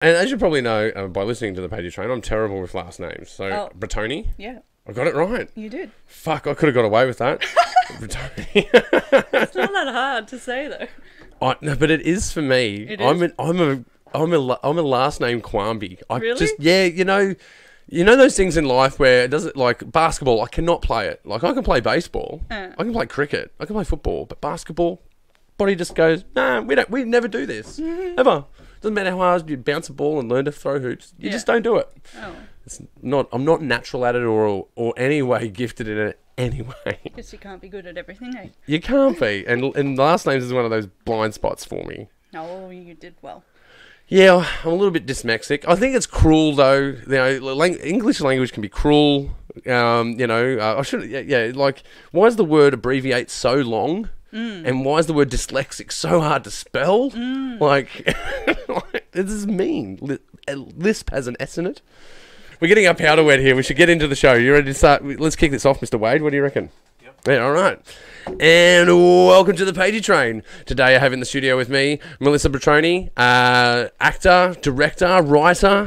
And as you probably know by listening to the Pagey Train, I'm terrible with last names. So, Brattoni, Yeah, I got it right. you did. Fuck, I could have got away with that. Brattoni. It's not that hard to say though. No, but it is for me. It is? I'm a last name Quamby. I Really? just you know those things in life where it doesn't, like basketball. I cannot play it. Like I can play baseball, I can play cricket, I can play football, but basketball, body just goes, nah. We never do this ever. Doesn't matter how hard you bounce a ball and learn to throw hoops. You just don't do it. Oh, I'm not natural at it or any way gifted in it anyway. guess you can't be good at everything, eh? You can't be. And last names is one of those blind spots for me. No, you did well. Yeah, I'm a little bit dyslexic. I think it's cruel though. You know, English language can be cruel. I should. Yeah. Like, why is the word abbreviate so long? And why is the word dyslexic so hard to spell? Like, this is mean. Lisp has an S in it. We're getting our powder wet here. We should get into the show. You ready to start? Let's kick this off, Mr. Wade. What do you reckon? Yep. Yeah, all right. And welcome to the Pagey Train. Today I have in the studio with me Melissa Brattoni, actor, director, writer,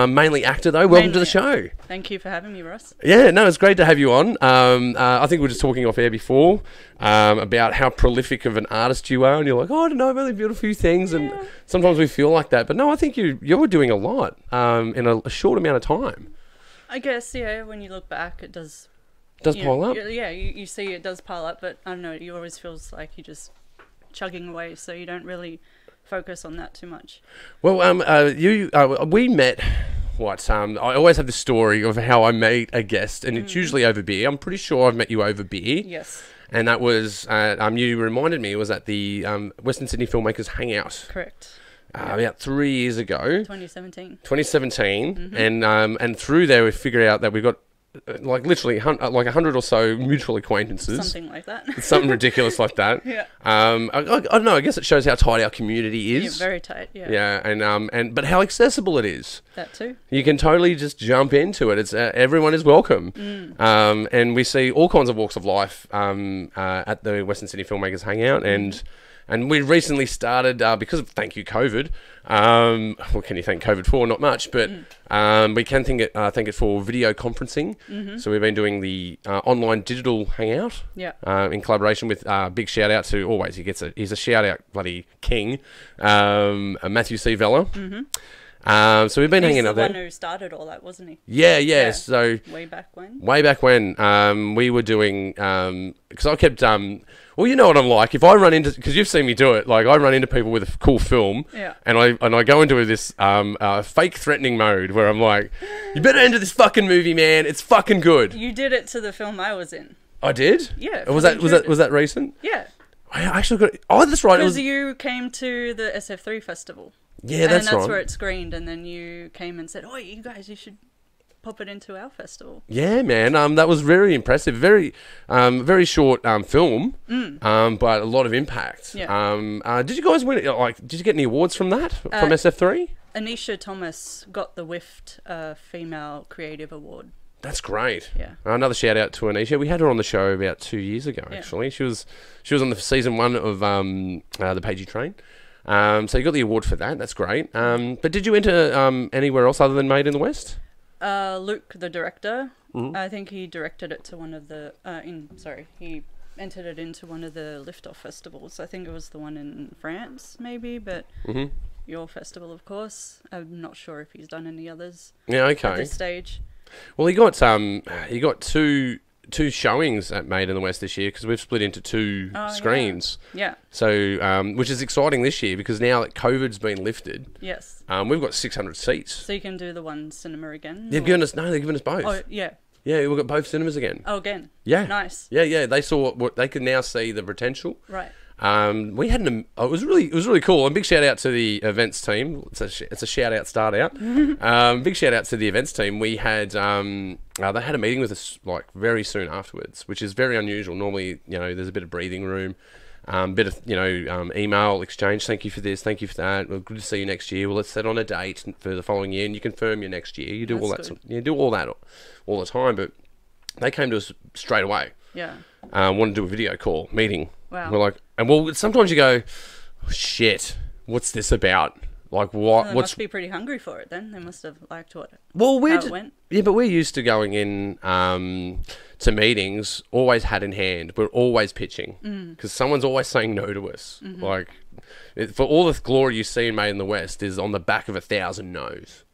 mainly actor though. Welcome to the show. Thank you for having me, Ross. Yeah, no, it's great to have you on. I think we were just talking off air before about how prolific of an artist you are, and you're like, oh, I don't know, I've only built a few things, and sometimes we feel like that. But no, I think you're doing a lot in a short amount of time. I guess, yeah, when you look back, it does Pile up. Yeah, you see it does pile up, but I don't know, it always feels like you're just chugging away, so you don't really focus on that too much. Well, we met. I always have the story of how I meet a guest, and it's usually over beer. I'm pretty sure I've met you over beer. Yes. And that was, you reminded me, it was at the Western Sydney Filmmakers Hangout. Correct. About 3 years ago. 2017. 2017. And through there we figured out that we got like literally like 100 or so mutual acquaintances. Something like that. Something ridiculous like that. Yeah. I don't know, I guess it shows how tight our community is. Yeah, very tight, yeah. Yeah, but how accessible it is. That too. You can totally just jump into it. It's everyone is welcome. And we see all kinds of walks of life at the Western Sydney Filmmakers Hangout, and we recently started, because of, thank you, COVID. What can you thank COVID for? Not much, but we can thank it for video conferencing. So we've been doing the online digital hangout in collaboration with, big shout out to, always, he's a shout out bloody king, Matthew C. Vella. So we've been hanging out there. He's the one who started all that, wasn't he? Yeah. So way back when. We were doing, because I kept, well, you know what I'm like. If I run into, because you've seen me do it, like I run into people with a cool film, and I go into this fake threatening mode where I'm like, you better enter this fucking movie, man. It's fucking good. You did it to the film I was in. I did. Yeah. Was that recent? Yeah. I actually got. Oh, that's right. Because you came to the SF3 festival. Yeah, that's right. And that's where it screened, and then you came and said, "Oh, you guys, you should pop it into our festival." Yeah, man. That was very impressive. Very, very short film, but a lot of impact. Yeah. Did you guys win? Did you get any awards from that from SF3? Anisha Thomas got the WIFT Female Creative Award. That's great. Yeah. Another shout out to Anisha. We had her on the show about 2 years ago. Actually, she was on the season 1 of the Pagey Train. So you got the award for that. That's great. But did you enter anywhere else other than Made in the West? Luke, the director, I think he directed it to one of the he entered it into one of the Liftoff festivals. I think it was the one in France, maybe, but your festival, of course. I'm not sure if he's done any others. Yeah, okay. At this stage. Well, he got two showings at Made in the West this year, because we've split into two screens. Yeah. So, which is exciting this year, because now that COVID's been lifted, yes, we've got 600 seats. So you can do the one cinema again? They've given us both. Oh, yeah. Yeah, we've got both cinemas again. Oh, again? Yeah. Nice. Yeah. They saw what they can now see the potential. Right. We had it was really cool. And big shout out to the events team. It's a shout out, start out. Big shout out to the events team. We had they had a meeting with us like very soon afterwards, which is very unusual. Normally, there's a bit of breathing room, bit of email exchange. Thank you for this, thank you for that. Well, good to see you next year. Well, let's set on a date for the following year, and you confirm your next year. You do all that. You do all that all the time. But they came to us straight away. Yeah. Wanted to do a video call meeting. Wow. We're like, and well, sometimes you go, oh, shit, what's this about? Like Well, they what's must be pretty hungry for it then. They must have liked how it it went. yeah, but we're used to going in to meetings always hat in hand. We're always pitching because someone's always saying no to us. Like for all the glory you see in Made in the West is on the back of 1,000 no's.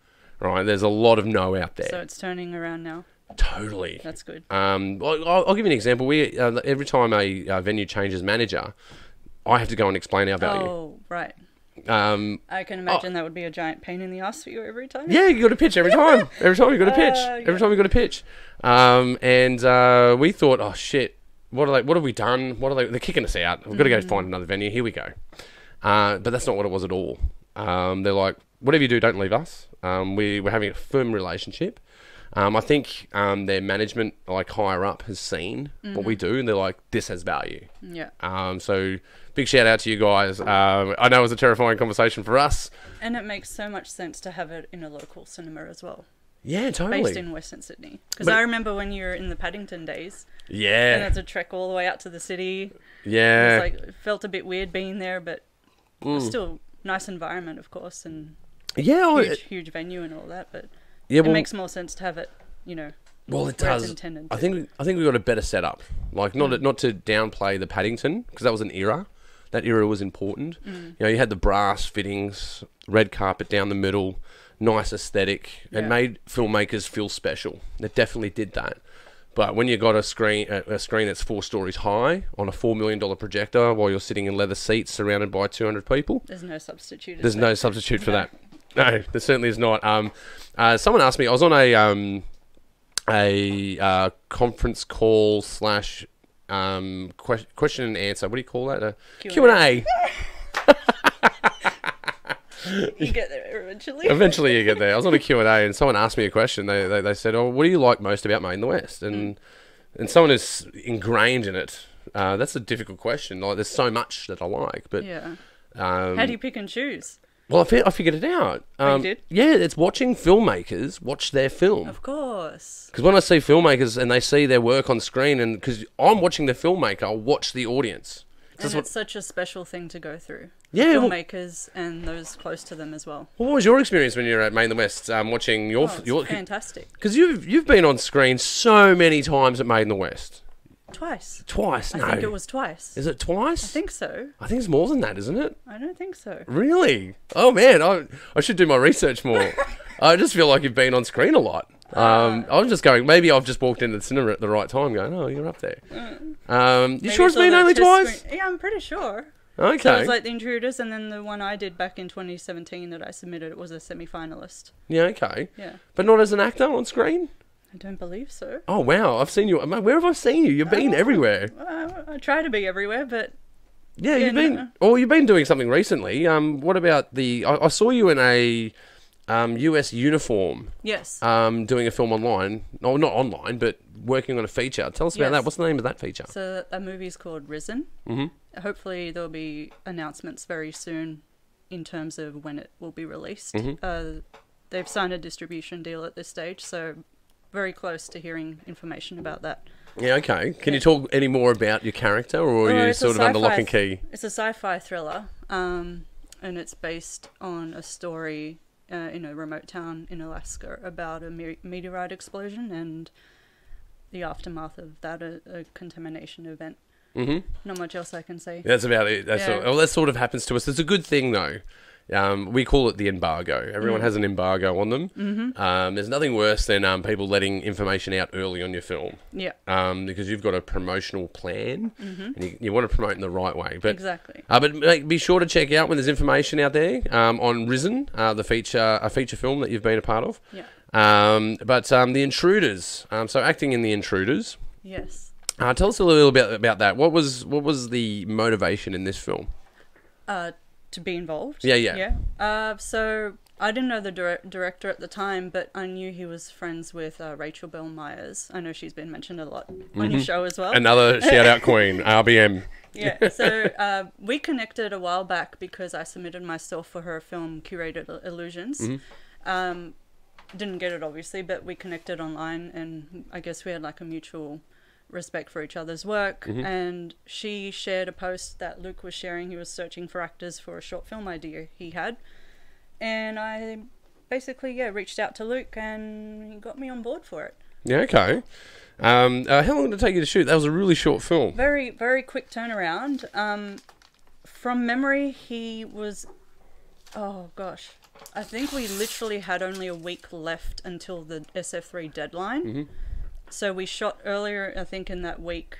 Right, there's a lot of no out there. So it's turning around now. Totally. That's good. I'll give you an example. We every time a venue changes manager, I have to go and explain our value. Oh, right. I can imagine that would be a giant pain in the ass for you every time. Yeah, you got to pitch every time. Every time you got to pitch. Every time you got to pitch. And we thought, oh shit, what have we done? What are they? They're kicking us out. We've got to go find another venue. Here we go. But that's not what it was at all. They're like, whatever you do, don't leave us. We're having a firm relationship. I think their management, like higher up, has seen what we do, and they're like, "This has value." Yeah. So big shout out to you guys. I know it was a terrifying conversation for us, and it makes so much sense to have it in a local cinema as well. Yeah, totally. Based in Western Sydney, because I remember when you were in the Paddington days. Yeah. And it's a trek all the way out to the city. Yeah. It was like, it felt a bit weird being there, but it was still nice environment, of course, and huge venue and all that, but. Yeah, it makes more sense to have it, Well, it does. I think we got a better setup. Like not to downplay the Paddington, because that was an era. That era was important. You had the brass fittings, red carpet down the middle, nice aesthetic. It made filmmakers feel special. It definitely did that. But when you got a screen that's 4 stories high on a $4 million projector while you're sitting in leather seats surrounded by 200 people, there's no substitute. There's no substitute for that. No, there certainly is not. Someone asked me. I was on a conference call / question and answer. What do you call that? Q&A. You get there eventually. Eventually, you get there. I was on a Q&A, and someone asked me a question. They said, "Oh, what do you like most about Made in the West?" And someone is ingrained in it. That's a difficult question. Like, there's so much that I like, but how do you pick and choose? Well, I figured it out. You did? Yeah, it's watching filmmakers watch their film. Of course. Because when I see filmmakers and they see their work on screen, and because I'm watching the filmmaker, I'll watch the audience. And it's such a special thing to go through. Yeah, filmmakers and those close to them as well. What was your experience when you were at Made in the West, watching your fantastic? Because you've been on screen so many times at Made in the West. Twice. No. I think it was twice. Is it twice? I think so. I think it's more than that, isn't it? I don't think so. Really? Oh man, I should do my research more. I just feel like you've been on screen a lot. I was just going, maybe I've just walked into the cinema at the right time going, oh, you're up there. You sure it's been only twice? Yeah, I'm pretty sure. Okay. So it was like The Intruders, and then the one I did back in 2017 that I submitted, it was a semi-finalist. Yeah, okay. Yeah. But not as an actor on screen? I don't believe so. Oh, wow. I've seen you. Where have I seen you? You've been everywhere. I try to be everywhere, but... Yeah, you've been... Oh, you've been doing something recently. What about the... I saw you in a US uniform. Yes. Doing a film online. No, not online, but working on a feature. Tell us about that. What's the name of that feature? So that movie's called Risen. Mm-hmm. Hopefully there'll be announcements very soon in terms of when it will be released. Mm-hmm. They've signed a distribution deal at this stage, so... very close to hearing information about that. Yeah, okay. Can you talk any more about your character, or are you sort of under lock and key? It's a sci-fi thriller, and it's based on a story in a remote town in Alaska about a meteorite explosion and the aftermath of that, a contamination event. Mm-hmm. Not much else I can say. That's about it. That sort of happens to us. It's a good thing, though. We call it the embargo. Everyone has an embargo on them. Mm-hmm. There's nothing worse than people letting information out early on your film. Yeah. Because you've got a promotional plan, and you want to promote in the right way. But, exactly. But be sure to check out when there's information out there on Risen, a feature film that you've been a part of. Yeah. But The Intruders. So acting in The Intruders. Yes. Tell us a little bit about that. What was the motivation in this film? To be involved. Yeah. So I didn't know the director at the time, but I knew he was friends with Rachel Bell Myers. I know she's been mentioned a lot on your show as well. Another shout-out queen, RBM. Yeah, so we connected a while back because I submitted myself for her film Curated Illusions. Mm-hmm. Didn't get it, obviously, but we connected online, and I guess we had like a mutual... respect for each other's work, and she shared a post that Luke was sharing. He was searching for actors for a short film idea he had, and I basically reached out to Luke, and he got me on board for it. Yeah, okay. How long did it take you to shoot? That was a really short film. Very, very quick turnaround. From memory, he was, oh gosh, I think we literally had only a week left until the SF3 deadline. Mm-hmm. So we shot earlier, I think, in that week.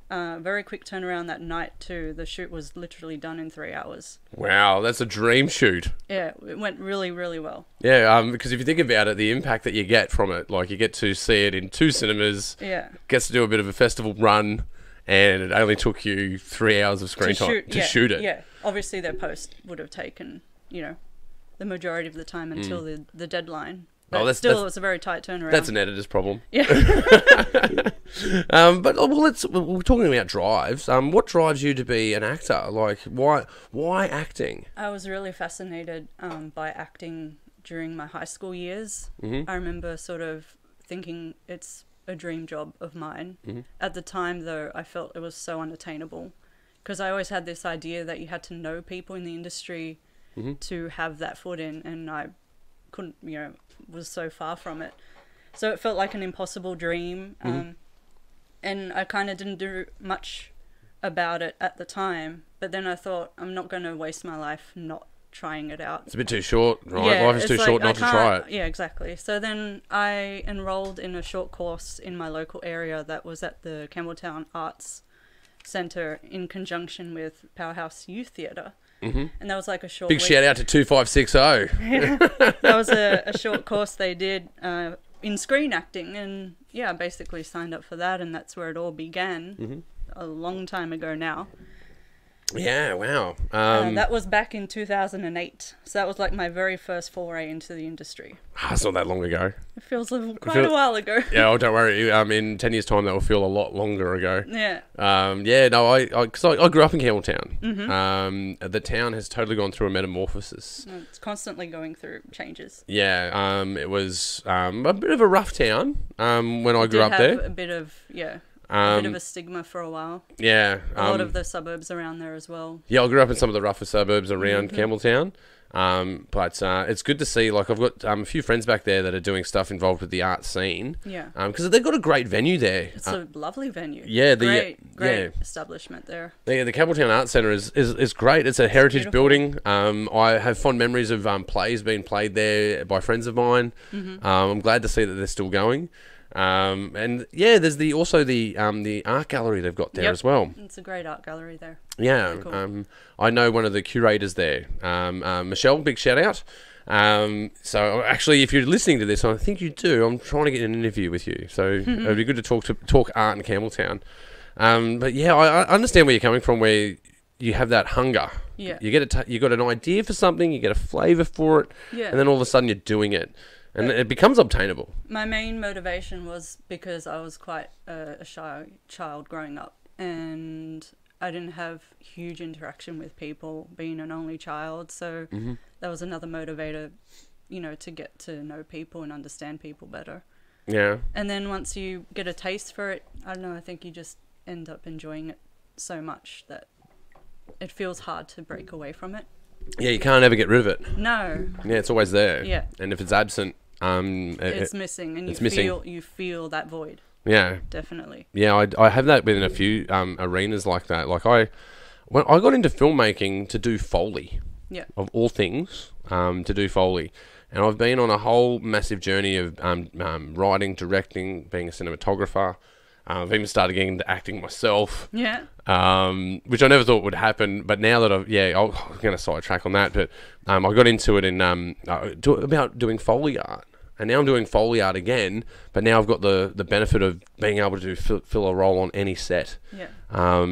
Very quick turnaround that night too. The shoot was literally done in 3 hours. Wow, that's a dream shoot. Yeah, it went really, really well. Yeah, because if you think about it, the impact that you get from it, like you get to see it in 2 cinemas, Yeah. gets to do a bit of a festival run, and it only took you 3 hours of screen time to shoot it. Yeah, obviously their post would have taken, the majority of the time until the deadline. But it was a very tight turnaround. That's an editor's problem. Yeah. But we're talking about drives. What drives you to be an actor? Like, why acting? I was really fascinated by acting during my high school years. Mm-hmm. I remember sort of thinking it's a dream job of mine. Mm-hmm. At the time, though, I felt it was so unattainable because I always had this idea that you had to know people in the industry mm-hmm. to have that foot in, and I couldn't, was so far from it. So it felt like an impossible dream. Mm-hmm. And I kind of didn't do much about it at the time. But then I thought, I'm not going to waste my life not trying it out. It's a bit too short, right? Yeah, Life is too short not to try it. Yeah, exactly. So then I enrolled in a short course in my local area that was at the Campbelltown Arts Centre in conjunction with Powerhouse Youth Theatre. Mm-hmm. And that was like a short Big shout out to 2560. That was a short course they did in screen acting, and I basically signed up for that, and that's where it all began. Mm-hmm. A long time ago now. Yeah, wow. That was back in 2008, so that was like my very first foray into the industry. It's not that long ago. It feels quite a while ago. Yeah, oh, don't worry. In 10 years' time, that will feel a lot longer ago. Yeah. Because I grew up in Campbelltown. Mm-hmm. The town has totally gone through a metamorphosis. It's constantly going through changes. Yeah, it was a bit of a rough town when I grew up there. A bit of a stigma for a while. Yeah. A lot of the suburbs around there as well. Yeah, I grew up in some of the rougher suburbs around Mm-hmm. Campbelltown. But it's good to see, like, I've got a few friends back there that are doing stuff involved with the art scene. Yeah. Because they've got a great venue there. It's a lovely venue. Yeah. Great establishment there. The Campbelltown Art Centre is great. It's a heritage building. I have fond memories of plays being played there by friends of mine. Mm-hmm. I'm glad to see that they're still going. There's the art gallery they've got there as well. It's a great art gallery there. Yeah, cool. I know one of the curators there, Michelle. Big shout out. So actually, if you're listening to this, I think you do. I'm trying to get an interview with you, so it'd be good to talk art in Campbelltown. But yeah, I understand where you're coming from, where you have that hunger. Yeah, you got an idea for something, you get a flavour for it, and then all of a sudden you're doing it. And it becomes obtainable. My main motivation was because I was quite a shy child growing up, and I didn't have huge interaction with people, being an only child. So that was another motivator, to get to know people and understand people better. Yeah. And then once you get a taste for it, I don't know, I think you just end up enjoying it so much that it feels hard to break away from it. Yeah, you can't ever get rid of it. No. Yeah, it's always there. Yeah. And if it's absent, it's missing, and you feel that void. Yeah, definitely. Yeah, I have that within a few arenas like that. Like when I got into filmmaking to do Foley, of all things, to do Foley, and I've been on a whole massive journey of writing, directing, being a cinematographer. I've even started getting into acting myself. Yeah. Which I never thought would happen, but now that I'm going to sidetrack on that, but I got into it in about doing Foley art, and now I'm doing Foley art again, but now I've got the benefit of being able to fill a role on any set. Yeah.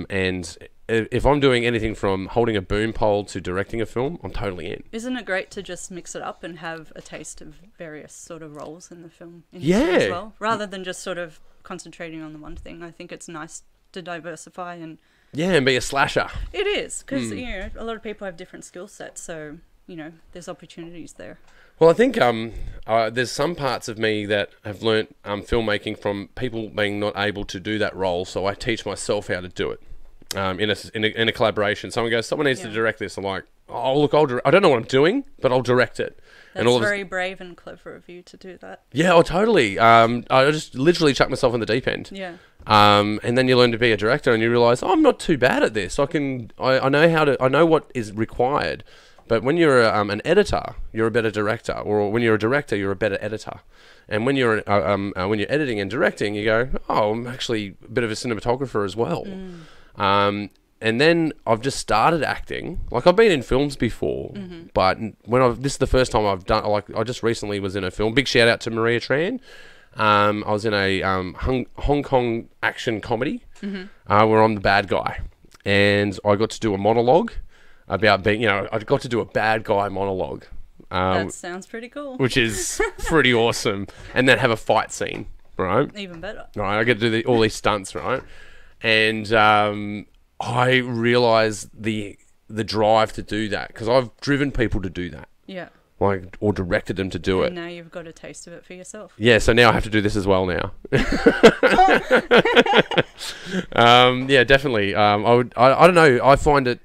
And if I'm doing anything from holding a boom pole to directing a film, I'm totally in. Isn't it great to just mix it up and have a taste of various sort of roles in the film industry as well, rather than just sort of concentrating on the one thing? I think it's nice to diversify and be a slasher. It is, because a lot of people have different skill sets, so there's opportunities there. Well, I think there's some parts of me that have learnt filmmaking from people being not able to do that role, so I teach myself how to do it in a collaboration. Someone goes, someone needs to direct this. I'm like, oh look, I don't know what I'm doing, but I'll direct it. That's very brave and clever of you to do that. Yeah, oh, totally. I just literally chucked myself in the deep end. Yeah. And then you learn to be a director, and you realise, oh, I'm not too bad at this. I know what is required. But when you're an editor, you're a better director, or when you're a director, you're a better editor. And when you're editing and directing, you go, oh, I'm actually a bit of a cinematographer as well. And then I've just started acting. Like, I've been in films before, but this is the first time I've done. Like, I just recently was in a film. Big shout out to Maria Tran. I was in a Hong Kong action comedy where I'm the bad guy, and I got to do a monologue about being. I got to do a bad guy monologue. That sounds pretty cool. Which is pretty awesome, and then have a fight scene, right? Even better. Right, I get to do all these stunts, right? And I realised the drive to do that, because I've driven people to do that. Yeah. Like, or directed them to do it. And now you've got a taste of it for yourself. Yeah, so now I have to do this as well now. Yeah, definitely. I don't know. I find it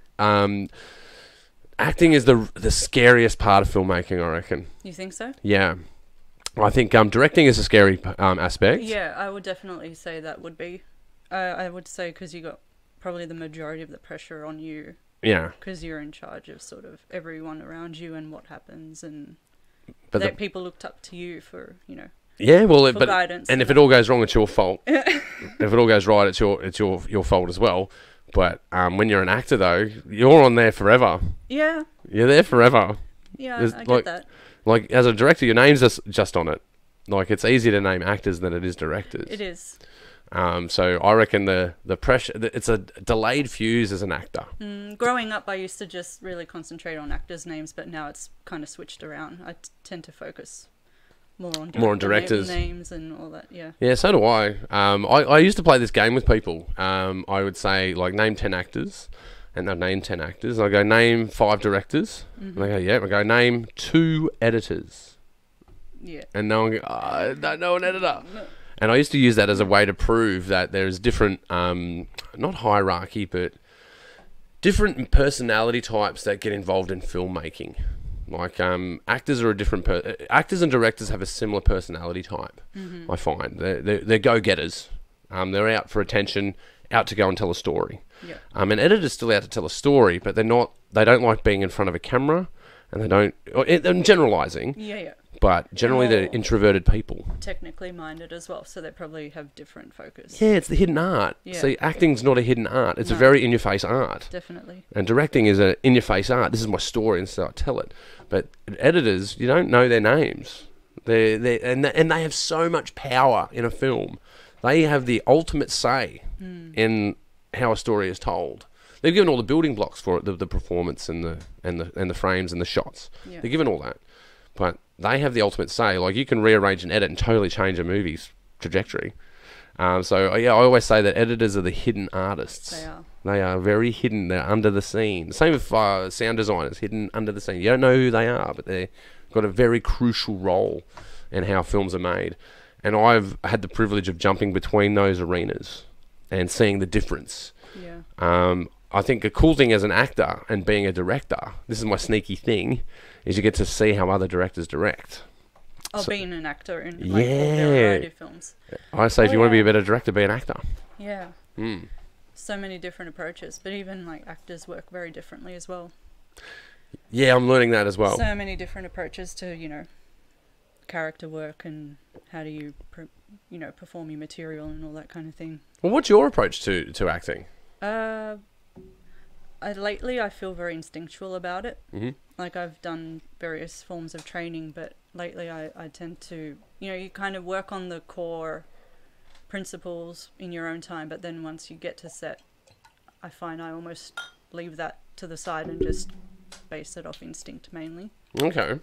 acting is the scariest part of filmmaking, I reckon. You think so? Yeah. I think directing is a scary aspect. Yeah, I would definitely say that would be. I would say because you got probably the majority of the pressure on you. Yeah. Because you're in charge of sort of everyone around you and what happens, and but people looked up to you for, yeah, well, for guidance. And if it all goes wrong, it's your fault. If it all goes right, it's your fault as well. But when you're an actor, though, you're on there forever. Yeah. You're there forever. Yeah, I get that. Like, as a director, your name's just on it. Like, it's easier to name actors than it is directors. It is. So I reckon the pressure, it's a delayed fuse as an actor. Growing up, I used to just really concentrate on actors' names, but now it's kind of switched around. I tend to focus more on directors' names and all that. Yeah. Yeah, so do I. I used to play this game with people. I would say, like, name 10 actors, and they'd name 10 actors. I go, name 5 directors. And they go, yeah. I go, name 2 editors. Yeah. And no one goes, I don't know an editor. No. And I used to use that as a way to prove that there's different, not hierarchy, but different personality types that get involved in filmmaking. Like, actors are a different... actors and directors have a similar personality type, I find. They're go-getters. They're out for attention, out to go and tell a story. Yeah. And editors still out to tell a story, but they don't like being in front of a camera, and they don't... I'm generalising. Yeah. But generally, they're introverted people. Technically minded as well, so they probably have different focus. Yeah, it's the hidden art. Yeah. See, acting's not a hidden art. It's a very in-your-face art. Definitely. And directing is an in-your-face art. This is my story, and so I tell it. But editors, you don't know their names. And they have so much power in a film. They have the ultimate say in how a story is told. They've given all the building blocks for it, the performance and the frames and the shots. Yeah. They're given all that. But they have the ultimate say. Like, you can rearrange and edit and totally change a movie's trajectory. So, yeah, I always say that editors are the hidden artists. They are. They are very hidden. They're under the scene. Same with sound designers, hidden under the scene. You don't know who they are, but they've got a very crucial role in how films are made. And I've had the privilege of jumping between those arenas and seeing the difference. Yeah. I think a cool thing as an actor and being a director, this is my sneaky thing, is you get to see how other directors direct. Being an actor in like a variety of films. I say if you want to be a better director, be an actor. Yeah. So many different approaches, but even like actors work very differently as well. Yeah, I'm learning that as well. So many different approaches to, character work and how do you, perform your material and all that kind of thing. Well, what's your approach to acting? Lately, I feel very instinctual about it. Mm-hmm. Like, I've done various forms of training, but lately I tend to, you kind of work on the core principles in your own time, but then once you get to set, I find I almost leave that to the side and just base it off instinct mainly. Okay.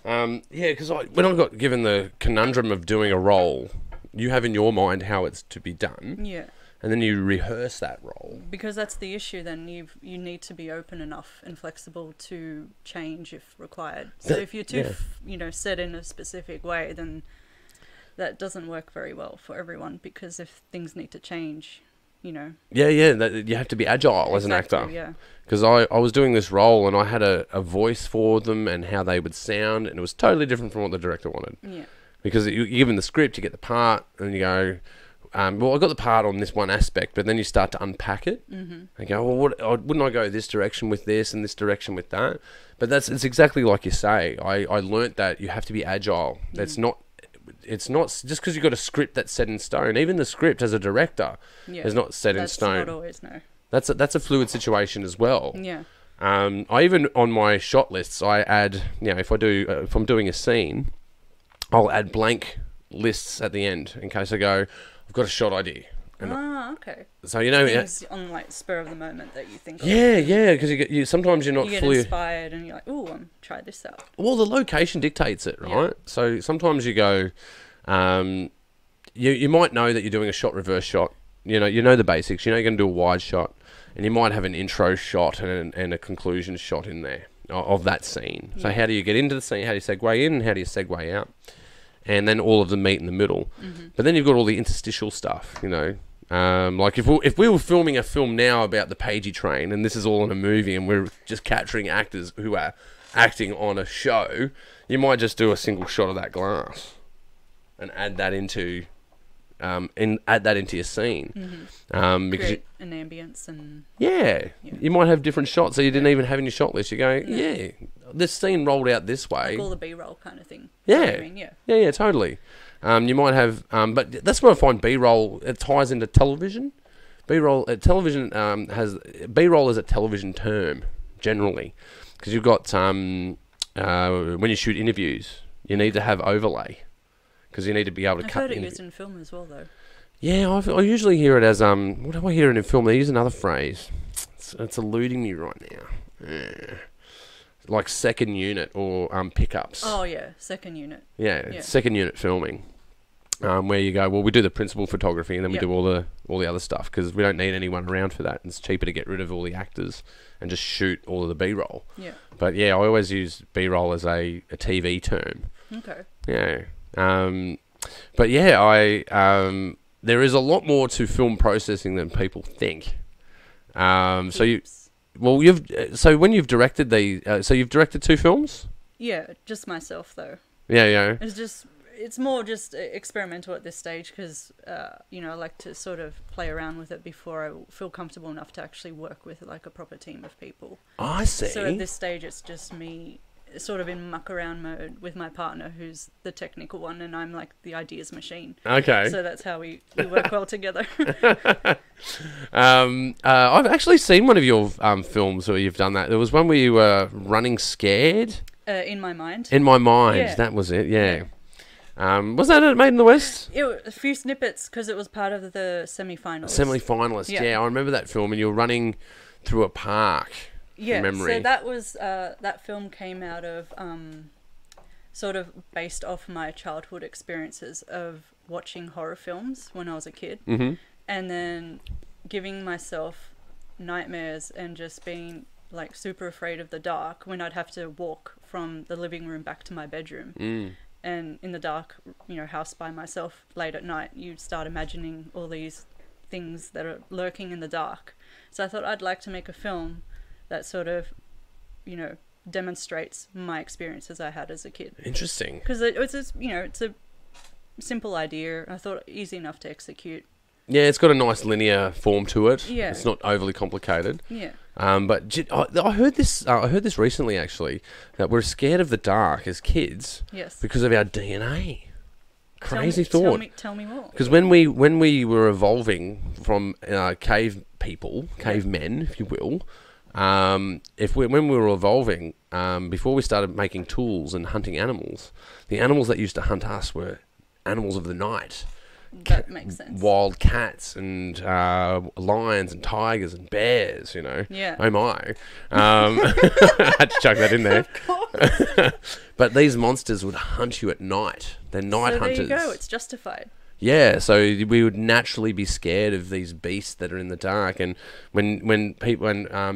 Yeah, because when I got given the conundrum of doing a role, you have in your mind how it's to be done. Yeah. And then you rehearse that role. Because that's the issue then. You need to be open enough and flexible to change if required. So if you're too, set in a specific way, then that doesn't work very well for everyone, because if things need to change, you know. Yeah. That, you have to be agile as an actor. Yeah. Because I was doing this role and I had a voice for them and how they would sound, and it was totally different from what the director wanted. Yeah. Because you're given the script, you get the part, and you go, well, I got the part on this one aspect, but then you start to unpack it and go, well, wouldn't I go this direction with this and this direction with that? But it's exactly like you say. I learnt that you have to be agile. It's not just because you've got a script that's set in stone. Even the script as a director is not set in stone. That's not always, no. That's a fluid situation as well. Yeah. I even on my shot lists, I add, if I'm doing a scene, I'll add blank lists at the end in case I go, I've got a shot idea. And okay. So things on like spur of the moment that you think. Yeah, because you sometimes you're not you get fully inspired and you're like, oh, try this out. Well, the location dictates it, right? Yeah. So sometimes you go, you might know that you're doing a shot reverse shot. You know the basics. You know you're going to do a wide shot. And you might have an intro shot and a conclusion shot in there of that scene. So how do you get into the scene? How do you segue in? And how do you segue out? And then all of them meet in the middle. But then you've got all the interstitial stuff, like if we were filming a film now about the Pagey train, and this is all in a movie, and we're just capturing actors who are acting on a show, you might just do a single shot of that glass and add that into your scene. Because create an ambience and you might have different shots that you didn't even have in your shot list. You go, this scene rolled out this way, like all the B-roll kind of thing. Yeah, totally. You might have, but that's what I find B-roll. It ties into television. B-roll television has B-roll is a television term generally, because you've got when you shoot interviews, you need to have overlay. Because you need to be able to cut. I've heard it used in film as well, though. Yeah, I usually hear it as what do I hear it in film? They use another phrase. It's eluding me right now. Like second unit or pickups. Oh yeah, second unit. Yeah, second unit filming. Where you go, well, we do the principal photography and then we do all the other stuff because we don't need anyone around for that. It's cheaper to get rid of all the actors and just shoot all of the B-roll. Yeah. But yeah, I always use B-roll as a TV term. Okay. Yeah. But yeah, there is a lot more to film processing than people think. When you've directed you've directed 2 films? Yeah, just myself though. Yeah. It's more just experimental at this stage because, I like to sort of play around with it before I feel comfortable enough to actually work with like a proper team of people. I see. So at this stage, it's just me sort of in muck around mode with my partner who's the technical one and I'm like the ideas machine. Okay. So that's how we work well together. I've actually seen one of your films where you've done that. There was one where you were running scared. In My Mind. In My Mind, that was it, yeah. Was that it, Made in the West? A few snippets because it was part of the semi-finals. Semi-finalist, yeah. I remember that film and you were running through a park. Yeah, memory. So that was that film came out of sort of based off my childhood experiences of watching horror films when I was a kid, and then giving myself nightmares and just being like super afraid of the dark when I'd have to walk from the living room back to my bedroom. And in the dark, house by myself late at night, you start imagining all these things that are lurking in the dark. So I thought I'd like to make a film that sort of, demonstrates my experiences I had as a kid. Interesting. Because it's a simple idea. I thought easy enough to execute. Yeah, it's got a nice linear form to it. Yeah. It's not overly complicated. Yeah. But I heard this. I heard this recently, actually, that we're scared of the dark as kids. Yes. Because of our DNA. Crazy thought. Tell me more. Because when we were evolving from cave men, if you will. When we were evolving, before we started making tools and hunting animals, the animals that used to hunt us were animals of the night. That makes sense. Wild cats and lions and tigers and bears, Yeah. Oh my. I had to chuck that in there. Of course. But these monsters would hunt you at night. They're night hunters. There you go. It's justified. Yeah, so we would naturally be scared of these beasts that are in the dark, and when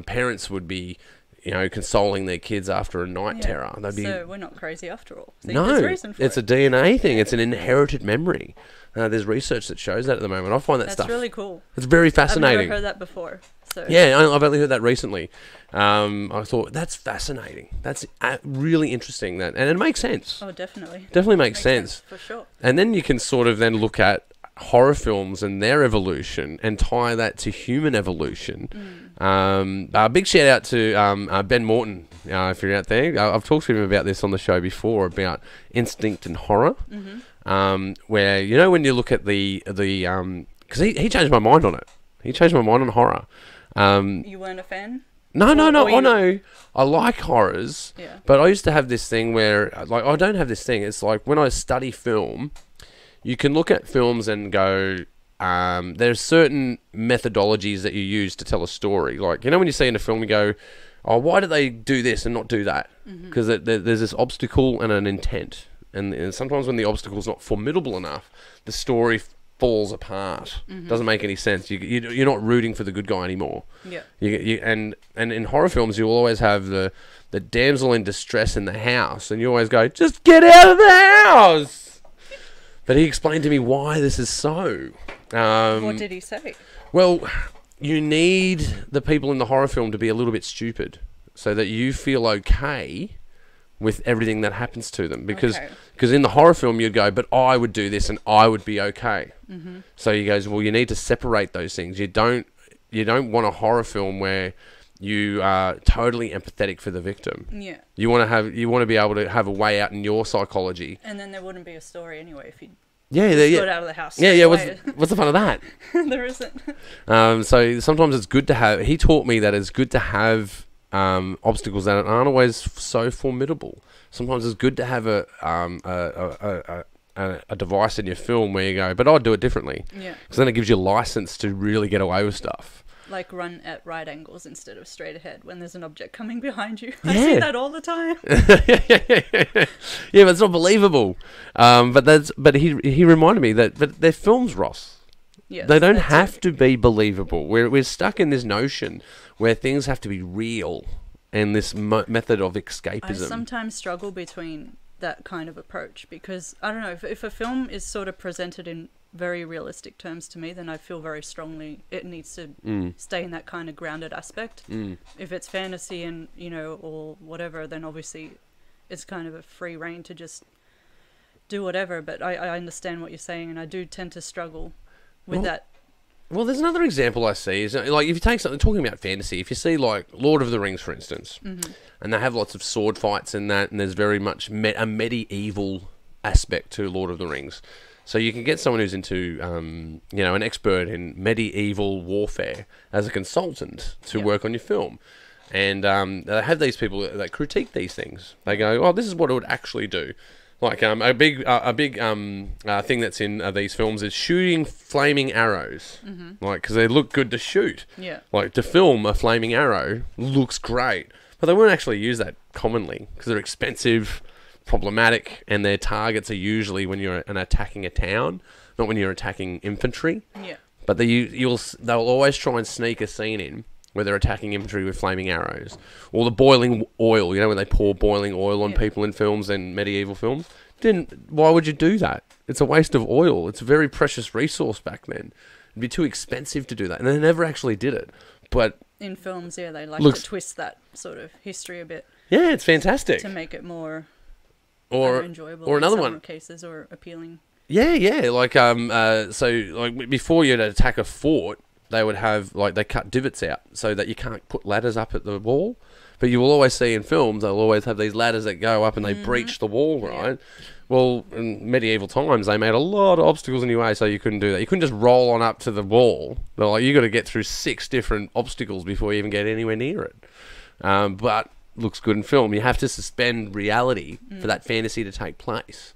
parents would be, consoling their kids after a night terror, they'd be. So we're not crazy after all. No, there's reason for it's a DNA thing. It's an inherited memory. There's research that shows that at the moment. I find that That's stuff. really cool. It's very fascinating. I've never heard that before. So. Yeah, I've only heard that recently. I thought that's fascinating. That's really interesting. And it makes sense. Oh, definitely. Definitely makes sense for sure. And then you can sort of then look at horror films and their evolution and tie that to human evolution. Big shout out to Ben Morton, if you're out there. I've talked to him about this on the show before, about instinct and horror. Where, you know, when you look at the because he changed my mind on it. He changed my mind on horror. You weren't a fan? No. I like horrors, but I used to have this thing where, like, I don't have this thing. It's like when I study film, you can look at films and go, there's certain methodologies that you use to tell a story. Like, you know, when you see in a film, you go, oh, why do they do this and not do that? Because there's this obstacle and an intent. And sometimes when the obstacle's not formidable enough, the story falls apart. Doesn't make any sense. You're not rooting for the good guy anymore. And in horror films, you'll always have the damsel in distress in the house, and you always go, just get out of the house. But he explained to me why this is so. What did he say? Well, you need the people in the horror film to be a little bit stupid so that you feel okay with everything that happens to them, because in the horror film you'd go, but I would do this and I would be okay. So he goes, well, you need to separate those things. You don't want a horror film where you are totally empathetic for the victim. You want to be able to have a way out in your psychology, and then there wouldn't be a story anyway if you got out of the house. What's the fun of that? There isn't. So sometimes it's good to have. He taught me that it's good to have obstacles that aren't always so formidable. Sometimes it's good to have a device in your film where you go, but I'd do it differently. Because then it gives you license to really get away with stuff. Like run at right angles instead of straight ahead when there's an object coming behind you. I see that all the time. Yeah, but it's not believable. But he reminded me that they're films, Ross. Yes, they don't have to be believable. We're stuck in this notion where things have to be real and this method of escapism. I sometimes struggle between that kind of approach because, I don't know, if a film is sort of presented in very realistic terms to me, then I feel very strongly it needs to stay in that kind of grounded aspect. If it's fantasy and, you know, or whatever, then obviously it's kind of a free rein to just do whatever. But I understand what you're saying, and I do tend to struggle with that. Well, there's another example I see is, like, if you take something, talking about fantasy, if you see, like, Lord of the Rings, for instance, and they have lots of sword fights in that, and there's very much a medieval aspect to Lord of the Rings. So you can get someone who's into, an expert in medieval warfare as a consultant to work on your film. And they have these people that critique these things. They go, oh, this is what it would actually do. Like a big thing that's in these films is shooting flaming arrows, like, because they look good to shoot. Like, to film a flaming arrow looks great, but they won't actually use that commonly because they're expensive, problematic, and their targets are usually when you're attacking a town, not when you're attacking infantry. But they'll always try and sneak a scene in where they're attacking infantry with flaming arrows. Or the boiling oil, you know, when they pour boiling oil on people in films and medieval films. Why would you do that? It's a waste of oil. It's a very precious resource back then. It'd be too expensive to do that. And they never actually did it. But in films, they like to twist that sort of history a bit. Yeah, it's fantastic. To make it more enjoyable or another in some one. Cases or appealing. Yeah. Like, before you'd attack a fort, they would have, like, they cut divots out so that you can't put ladders up at the wall. But you will always see in films, they'll always have these ladders that go up and they breach the wall, right? Well, in medieval times, they made a lot of obstacles in your way, so you couldn't do that. You couldn't just roll on up to the wall. They're like, you got to get through 6 different obstacles before you even get anywhere near it. But looks good in film. You have to suspend reality for that fantasy to take place.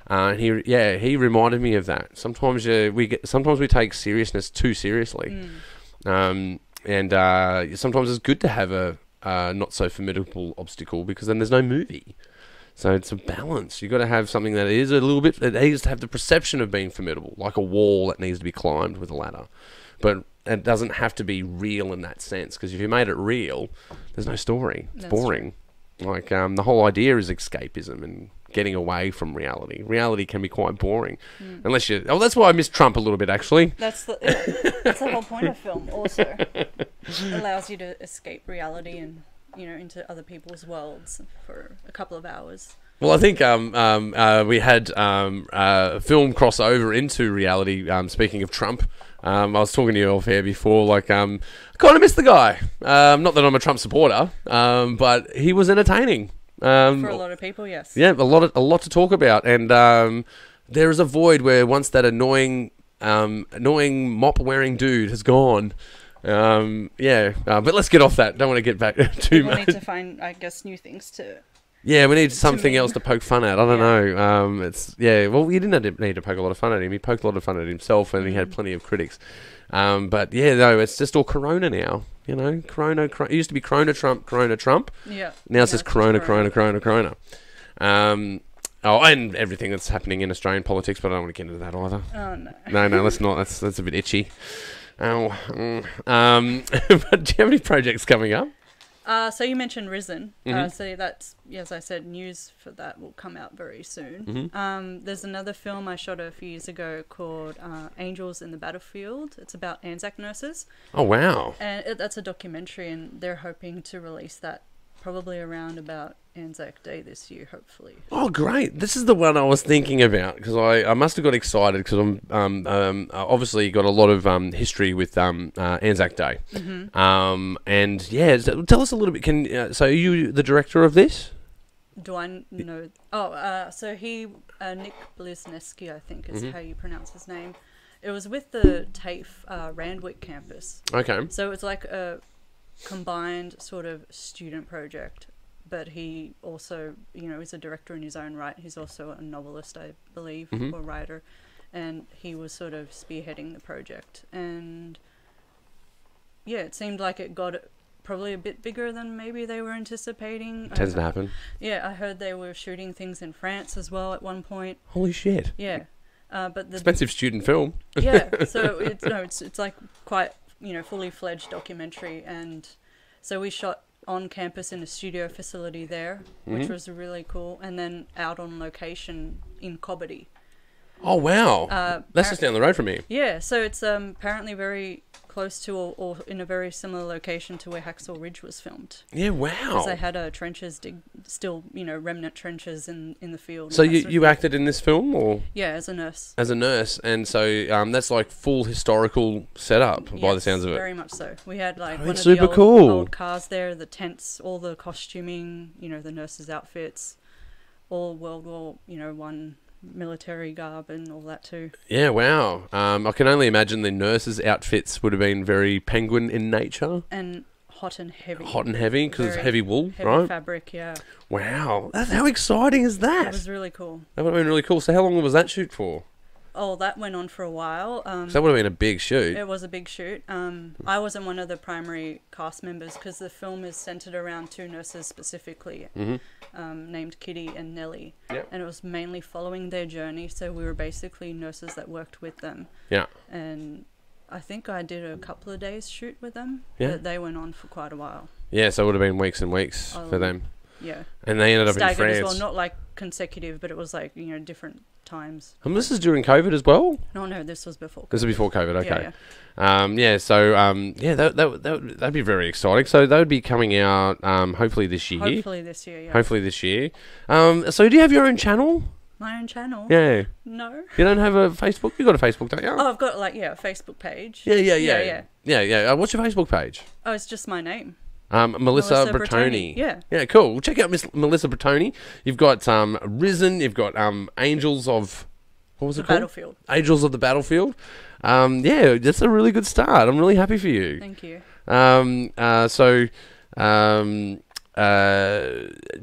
And he reminded me of that. Sometimes we take seriousness too seriously, and sometimes it's good to have a not so formidable obstacle because then there's no movie. So it's a balance. You've got to have something that is a little bit. It needs to have the perception of being formidable, like a wall that needs to be climbed with a ladder, but it doesn't have to be real in that sense. Because if you made it real, there's no story. It's boring. True. Like the whole idea is escapism and getting away from reality. Reality can be quite boring, unless you. Oh, that's why I miss Trump a little bit, actually. That's the whole point of film. Also, it allows you to escape reality and into other people's worlds for a couple of hours. Well, I think we had film crossover into reality. Speaking of Trump, I was talking to you off air before. Like, I kind of miss the guy. Not that I'm a Trump supporter, but he was entertaining. For a lot of people, yes. Yeah, a lot to talk about, and there is a void where once that annoying mop-wearing dude has gone. But let's get off that. Don't want to get back too much. People need to find, I guess, new things to. Yeah, we need something else to poke fun at. I don't know. Well, he didn't need to poke a lot of fun at him. He poked a lot of fun at himself, and he had plenty of critics. But yeah, no, it's just all Corona now. Corona. It used to be Corona Trump. Yeah. Now it's just Corona. And everything that's happening in Australian politics, but I don't want to get into that either. Oh no. No, let's not. That's a bit itchy. But do you have any projects coming up? So you mentioned Risen. So that's, as I said, news for that will come out very soon. There's another film I shot a few years ago called Angels in the Battlefield. It's about Anzac nurses. Oh, wow. And that's a documentary, and they're hoping to release that probably around about Anzac Day this year, hopefully. Oh, great. This is the one I was thinking about, because I must have got excited, because I'm obviously got a lot of history with Anzac Day. And yeah, tell us a little bit. So are you the director of this? Do I know? So Nick Blizneski, I think is how you pronounce his name. It was with the TAFE Randwick campus. Okay. So it's like a combined sort of student project, but he also is a director in his own right. He's also a novelist, I believe, or writer, and he was sort of spearheading the project. And yeah, it seemed like it got probably a bit bigger than maybe they were anticipating. Tends to happen. Yeah, I heard they were shooting things in France as well at one point. Holy shit. Yeah. But the expensive student film. Yeah, so it's like quite fully fledged documentary, and so we shot on campus in a studio facility there, which was really cool, and then out on location in Cobbitty. Oh wow, that's just down the road from me. Yeah, so it's apparently very close to or in a very similar location to where Hacksaw Ridge was filmed. Yeah, wow. Because they had trenches still remnant trenches in the field. So you acted in this film, or? Yeah, as a nurse. As a nurse, and so that's like full historical setup by the sounds of it. Very much so. We had like one of super the cool. old cars there, the tents, all the costuming, the nurses' outfits, all World War One military garb and all that too. Yeah, wow. I can only imagine the nurses' outfits would have been very penguin in nature. And hot and heavy. Hot and heavy, because it's heavy wool, heavy right? Fabric, yeah. Wow. How exciting is that? It was really cool. That would have been really cool. So how long was that shoot for? Oh, that went on for a while. So that would have been a big shoot. It was a big shoot. I wasn't one of the primary cast members because the film is centered around two nurses specifically, named Kitty and Nellie. Yep. And it was mainly following their journey, so we were basically nurses that worked with them. Yeah. And I think I did a couple of days shoot with them, yeah. but they went on for quite a while. Yeah, so it would have been weeks and weeks for them. Yeah. And they ended up in France. As well, not like consecutive, but it was like, different times. And this is during COVID as well? No, this was before COVID. This was before COVID, okay. Yeah. That'd be very exciting. So that would be coming out hopefully this year. Hopefully this year, yeah. Hopefully this year. So do you have your own channel? My own channel? Yeah. No. You don't have a Facebook? You've got a Facebook, don't you? Oh, I've got a Facebook page. Yeah. What's your Facebook page? Oh, it's just my name. Melissa Brattoni. Yeah. Yeah, cool. Well, check out Miss Melissa Brattoni. You've got Risen. You've got Angels of... What was it called? Battlefield. Angels of the Battlefield. Yeah, that's a really good start. I'm really happy for you. Thank you.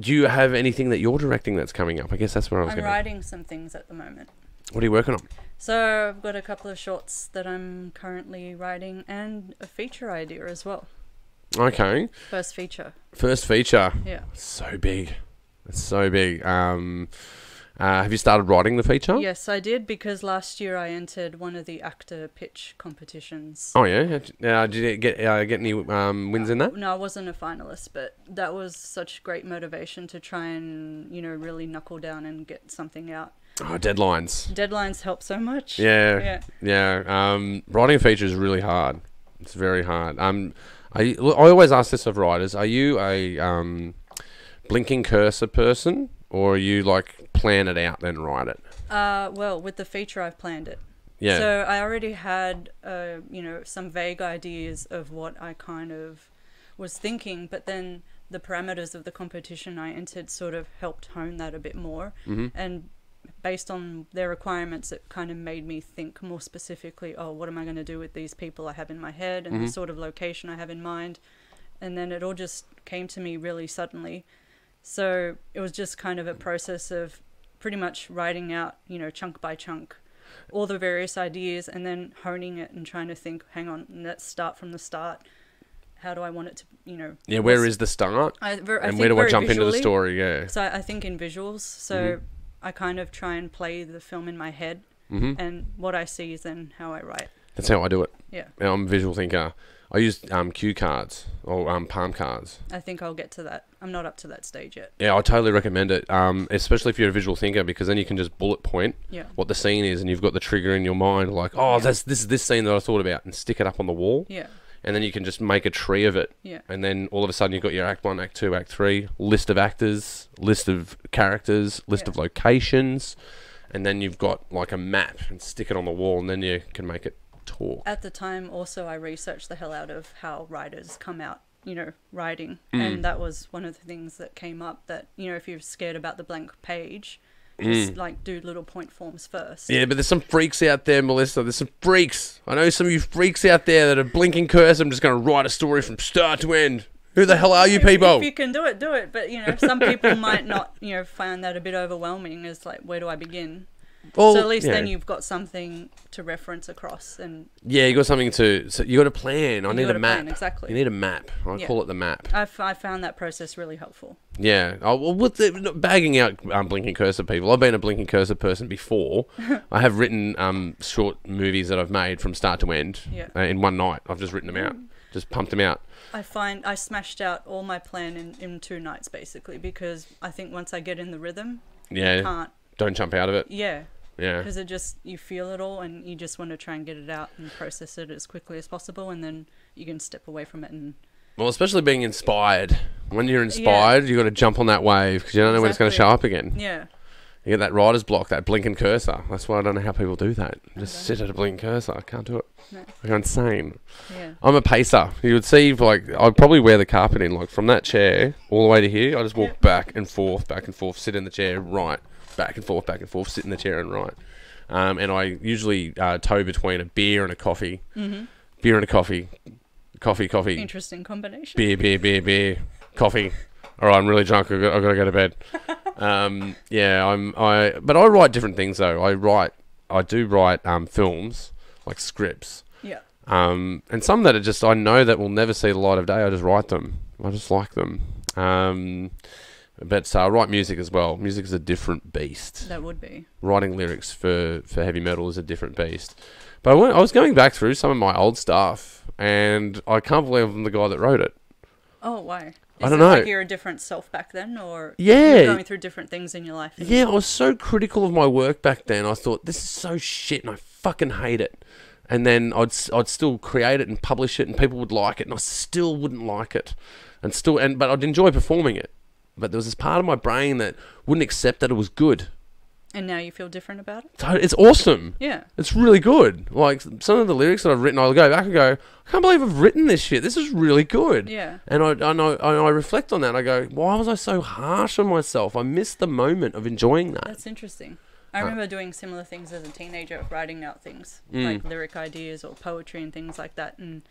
Do you have anything that you're directing that's coming up? I guess that's where I was going. I'm writing some things at the moment. What are you working on? So I've got a couple of shorts that I'm currently writing and a feature idea as well. Okay. First feature. First feature. Yeah. So big. It's so big. Have you started writing the feature? Yes, I did, because last year I entered one of the actor pitch competitions. Oh yeah. Did you get any wins in that? No, I wasn't a finalist, but that was such great motivation to try and, really knuckle down and get something out. Oh, deadlines. Deadlines help so much. Yeah. Writing a feature is really hard. It's very hard. I always ask this of writers: are you a blinking cursor person, or are you like plan it out then write it? Well, with the feature, I've planned it. Yeah. So I already had, some vague ideas of what I kind of was thinking, but then the parameters of the competition I entered sort of helped hone that a bit more. Mm-hmm. And based on their requirements, it kind of made me think more specifically, what am I going to do with these people I have in my head, and Mm-hmm. the sort of location I have in mind. And then it all just came to me really suddenly. So it was just kind of a process of pretty much writing out, chunk by chunk, all the various ideas, and then honing it and trying to think, hang on, let's start from the start. How do I want it to, Yeah, where is the start? I And think where do I very jump into the visually. story? Yeah. So I think in visuals. So I kind of try and play the film in my head, Mm-hmm. and what I see is then how I write. That's how I do it. Yeah, I'm a visual thinker. I use cue cards or palm cards. I think I'll get to that. I'm not up to that stage yet. Yeah, I totally recommend it, especially if you're a visual thinker, because then you can just bullet point Yeah. what the scene is, and you've got the trigger in your mind, like, this is this scene that I thought about, and stick it up on the wall, Yeah. and then you can just make a tree of it, Yeah. and then all of a sudden you've got your Act 1, Act 2, Act 3, list of actors, list of characters, list Yeah. of locations, and then you've got like a map, and stick it on the wall, and then you can make it talk. At the time, also, I researched the hell out of how writers come out, writing. And that was one of the things that came up, that, if you're scared about the blank page, just like do little point forms first. Yeah, but there's some freaks out there, Melissa. There's some freaks. I know some of you freaks out there that are blinking cursor. I'm just going to write a story from start to end. Who the hell are you people? If you can do it, do it. But, some people might not, find that a bit overwhelming. It's like, where do I begin? Well, So at least yeah. then you've got something to reference across. And Yeah, you got something to... So you got a plan. I need got a a map. plan, exactly. You need a map. I Yeah. call it the map. I found that process really helpful. Yeah. Well, with the, bagging out blinking cursor people, I've been a blinking cursor person before. I have written short movies that I've made from start to end Yeah. in one night. I've just written them out. Just pumped them out. I find I smashed out all my plan in 2 nights, basically, because I think once I get in the rhythm, Yeah. can't. Don't jump out of it. Yeah. Yeah. Because you feel it all, and you just want to try and get it out and process it as quickly as possible, and then you can step away from it. And Well, especially being inspired. When you're inspired, you got to jump on that wave, because you don't know when it's going to show up again. yeah, You get that writer's block, that blinking cursor. That's why I don't know how people do that. Just sit at a blinking cursor. I can't do it. No. I go insane. yeah, I'm a pacer. You would see, like, I'd probably wear the carpet in, like, from that chair all the way to here. I just walk back and forth, sit in the chair, right, back and forth, sit in the chair and right. And I usually tow between a beer and a coffee. Mm-hmm. Beer and a coffee. Coffee. Interesting combination. Beer. Coffee. All right, I'm really drunk. I've got to go to bed. But I write different things though. I do write films, like scripts. Yeah. And some that are just, I know that will never see the light of day. I just write them. I just like them. But I write music as well. Music is a different beast. That would be. Writing lyrics for heavy metal is a different beast. But I was going back through some of my old stuff, and I can't believe I'm the guy that wrote it. Oh, why? I don't know. Like you're a different self back then, or Yeah. you're going through different things in your life? Yeah, I was so critical of my work back then. I thought, this is so shit, and I fucking hate it. And then I'd still create it and publish it, and people would like it, and I still wouldn't like it, but I'd enjoy performing it. But there was this part of my brain that wouldn't accept that it was good. And now you feel different about it? So it's awesome. Yeah. It's really good. Like, some of the lyrics that I've written, I'll go back and go, I can't believe I've written this shit. This is really good. Yeah. And I reflect on that, and I go, why was I so harsh on myself? I missed the moment of enjoying that. That's interesting. I remember doing similar things as a teenager, writing out things, like lyric ideas or poetry and things like that. And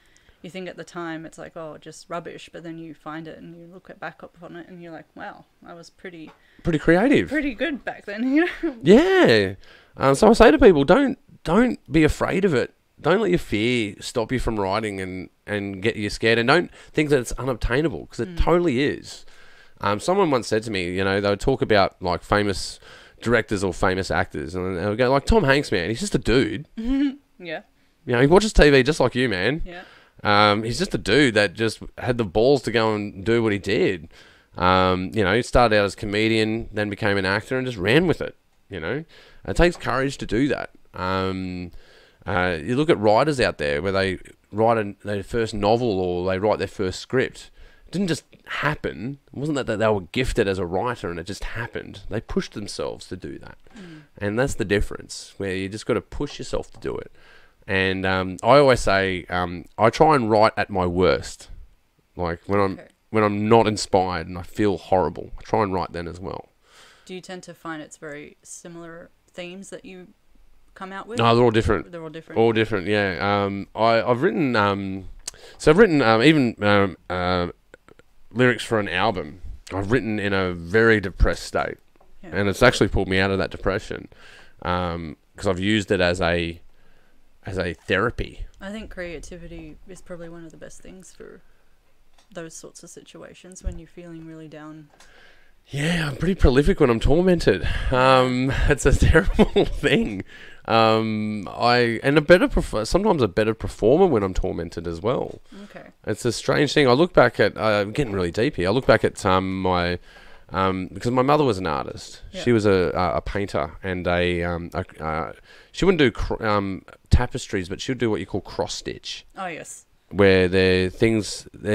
you think at the time it's like, oh, just rubbish. But then you find it and you look back up on it and you're like, wow, I was pretty creative. pretty good back then. You know? Yeah. So I say to people, don't be afraid of it. Don't let your fear stop you from writing and get you scared. And don't think that it's unobtainable, because it totally is. Someone once said to me, they would talk about like famous directors or famous actors, and they'll go like Tom Hanks, man. He's just a dude. Yeah. You know, he watches TV just like you, man. Yeah. He's just a dude that just had the balls to go and do what he did. You know, he started out as a comedian, then became an actor, and just ran with it. You know, it takes courage to do that. You look at writers out there where they write their first novel or they write their first script. It didn't just happen. It wasn't that they were gifted as a writer and it just happened. They pushed themselves to do that. And that's the difference, where you just got to push yourself to do it. And I always say I try and write at my worst. Like when I'm not inspired and I feel horrible, I try and write then as well. Do you tend to find it's very similar themes that you come out with? No, they're all different. They're all different. All different, yeah. I've written even lyrics for an album. I've written in a very depressed state, and it's actually pulled me out of that depression because I've used it as a therapy. I think creativity is probably one of the best things for those sorts of situations when you're feeling really down. Yeah, I'm pretty prolific when I'm tormented. It's a terrible thing. Sometimes a better performer when I'm tormented as well. Okay. It's a strange thing. I look back at getting really deep here. I look back at my because my mother was an artist. Yeah. She was a painter and she wouldn't do tapestries, but she would do what you call cross stitch. Oh yes. Where they're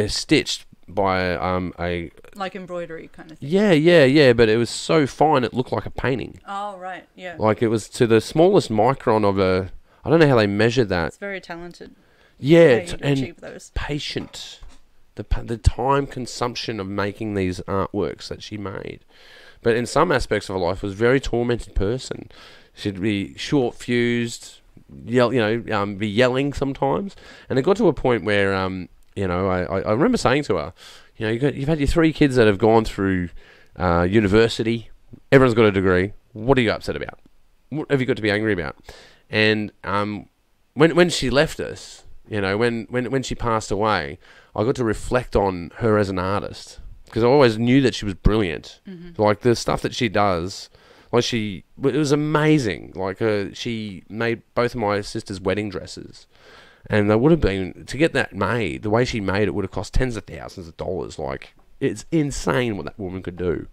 stitched by a like embroidery kind of thing. Yeah, but it was so fine it looked like a painting. Oh right, yeah. Like it was to the smallest micron of I don't know how they measured that. It's very talented. Yeah, and achieve those. Patient. The time consumption of making these artworks that she made. But in some aspects of her life was a very tormented person. She'd be short fused, be yelling sometimes. And it got to a point where I remember saying to her, you've had your 3 kids that have gone through university. Everyone's got a degree. What are you upset about? What have you got to be angry about? And when she left us, when she passed away, I got to reflect on her as an artist because I always knew that she was brilliant. Mm-hmm. Like the stuff that she does, it was amazing. Like she made both of my sisters' wedding dresses. And they would have been, to get that made, the way she made it would have cost tens of thousands of dollars. Like, it's insane what that woman could do.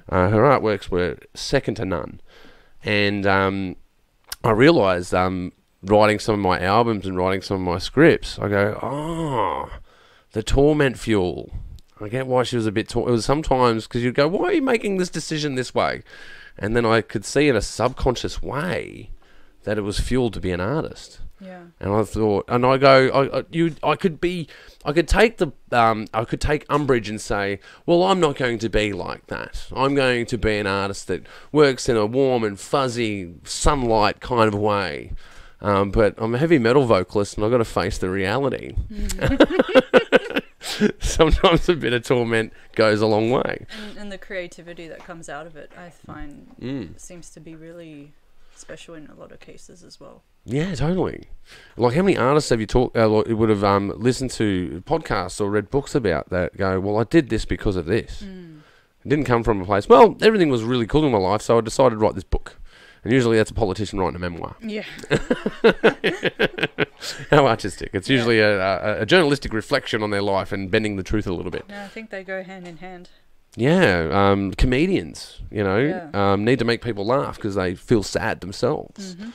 Her artworks were second to none. And I realised, writing some of my albums and writing some of my scripts, I go, the torment fuel. I get why she was a bit... It was sometimes, because you'd go, why are you making this decision this way? And then I could see in a subconscious way that it was fuel to be an artist. Yeah. And I thought, and I go, I could take umbrage and say, well, I'm not going to be like that. I'm going to be an artist that works in a warm and fuzzy sunlight kind of way. But I'm a heavy metal vocalist and I've got to face the reality. Sometimes a bit of torment goes a long way. And the creativity that comes out of it, I find, seems to be really special in a lot of cases as well. Yeah, totally. Like, how many artists have you would have listened to podcasts or read books about that go, well, I did this because of this. It didn't come from a place, well, everything was really cool in my life, so I decided to write this book. And usually that's a politician writing a memoir. Yeah. How artistic. It's usually a journalistic reflection on their life and bending the truth a little bit. No, I think they go hand in hand. Yeah, comedians, need to make people laugh because they feel sad themselves. Mm-hmm.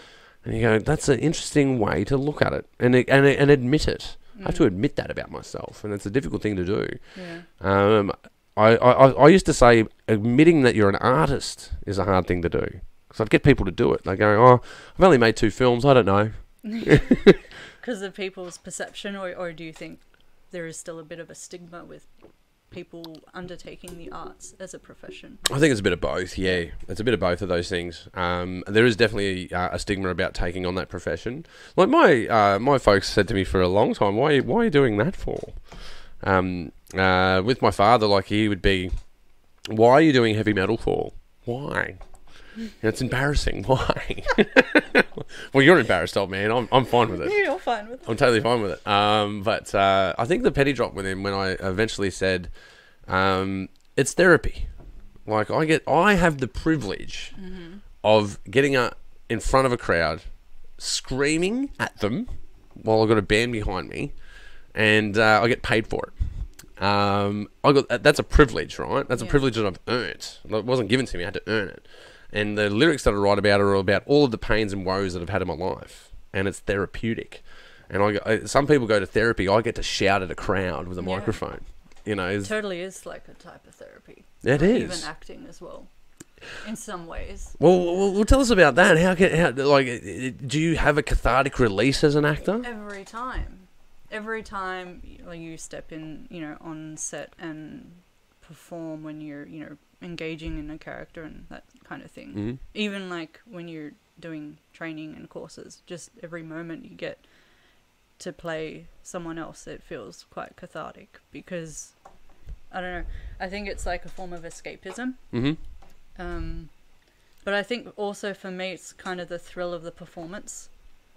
And you go, that's an interesting way to look at it and admit it. I have to admit that about myself, and it's a difficult thing to do. Yeah. I used to say admitting that you're an artist is a hard thing to do. Because I'd get people to do it. They go, I've only made 2 films, I don't know. Because of people's perception, or do you think there is still a bit of a stigma with people undertaking the arts as a profession? I think it's a bit of both, yeah. It's a bit of both of those things. There is definitely a stigma about taking on that profession. Like my folks said to me for a long time, why are you doing that for? With my father, like he would be, why are you doing heavy metal for? Why? It's embarrassing. Why? Well, you're embarrassed, old man. I'm fine with it. You're fine with it. I'm totally fine with it. But I think the penny dropped with him when I eventually said, it's therapy. Like I have the privilege of getting in front of a crowd, screaming at them while I've got a band behind me, and I get paid for it. That's a privilege, right? That's a privilege that I've earned. It wasn't given to me; I had to earn it. And the lyrics that I write about are about all of the pains and woes that I've had in my life, and it's therapeutic. And some people go to therapy. I get to shout at a crowd with a microphone. You know, it totally is like a type of therapy. It is. Even acting as well, in some ways. Well, tell us about that. Do you have a cathartic release as an actor? Every time you step in, on set and perform when you're, engaging in a character and that kind of thing. Mm-hmm. Even like when you're doing training and courses, just every moment you get to play someone else, it feels quite cathartic because, I don't know, I think it's like a form of escapism. Mm-hmm. But I think also for me it's kind of the thrill of the performance.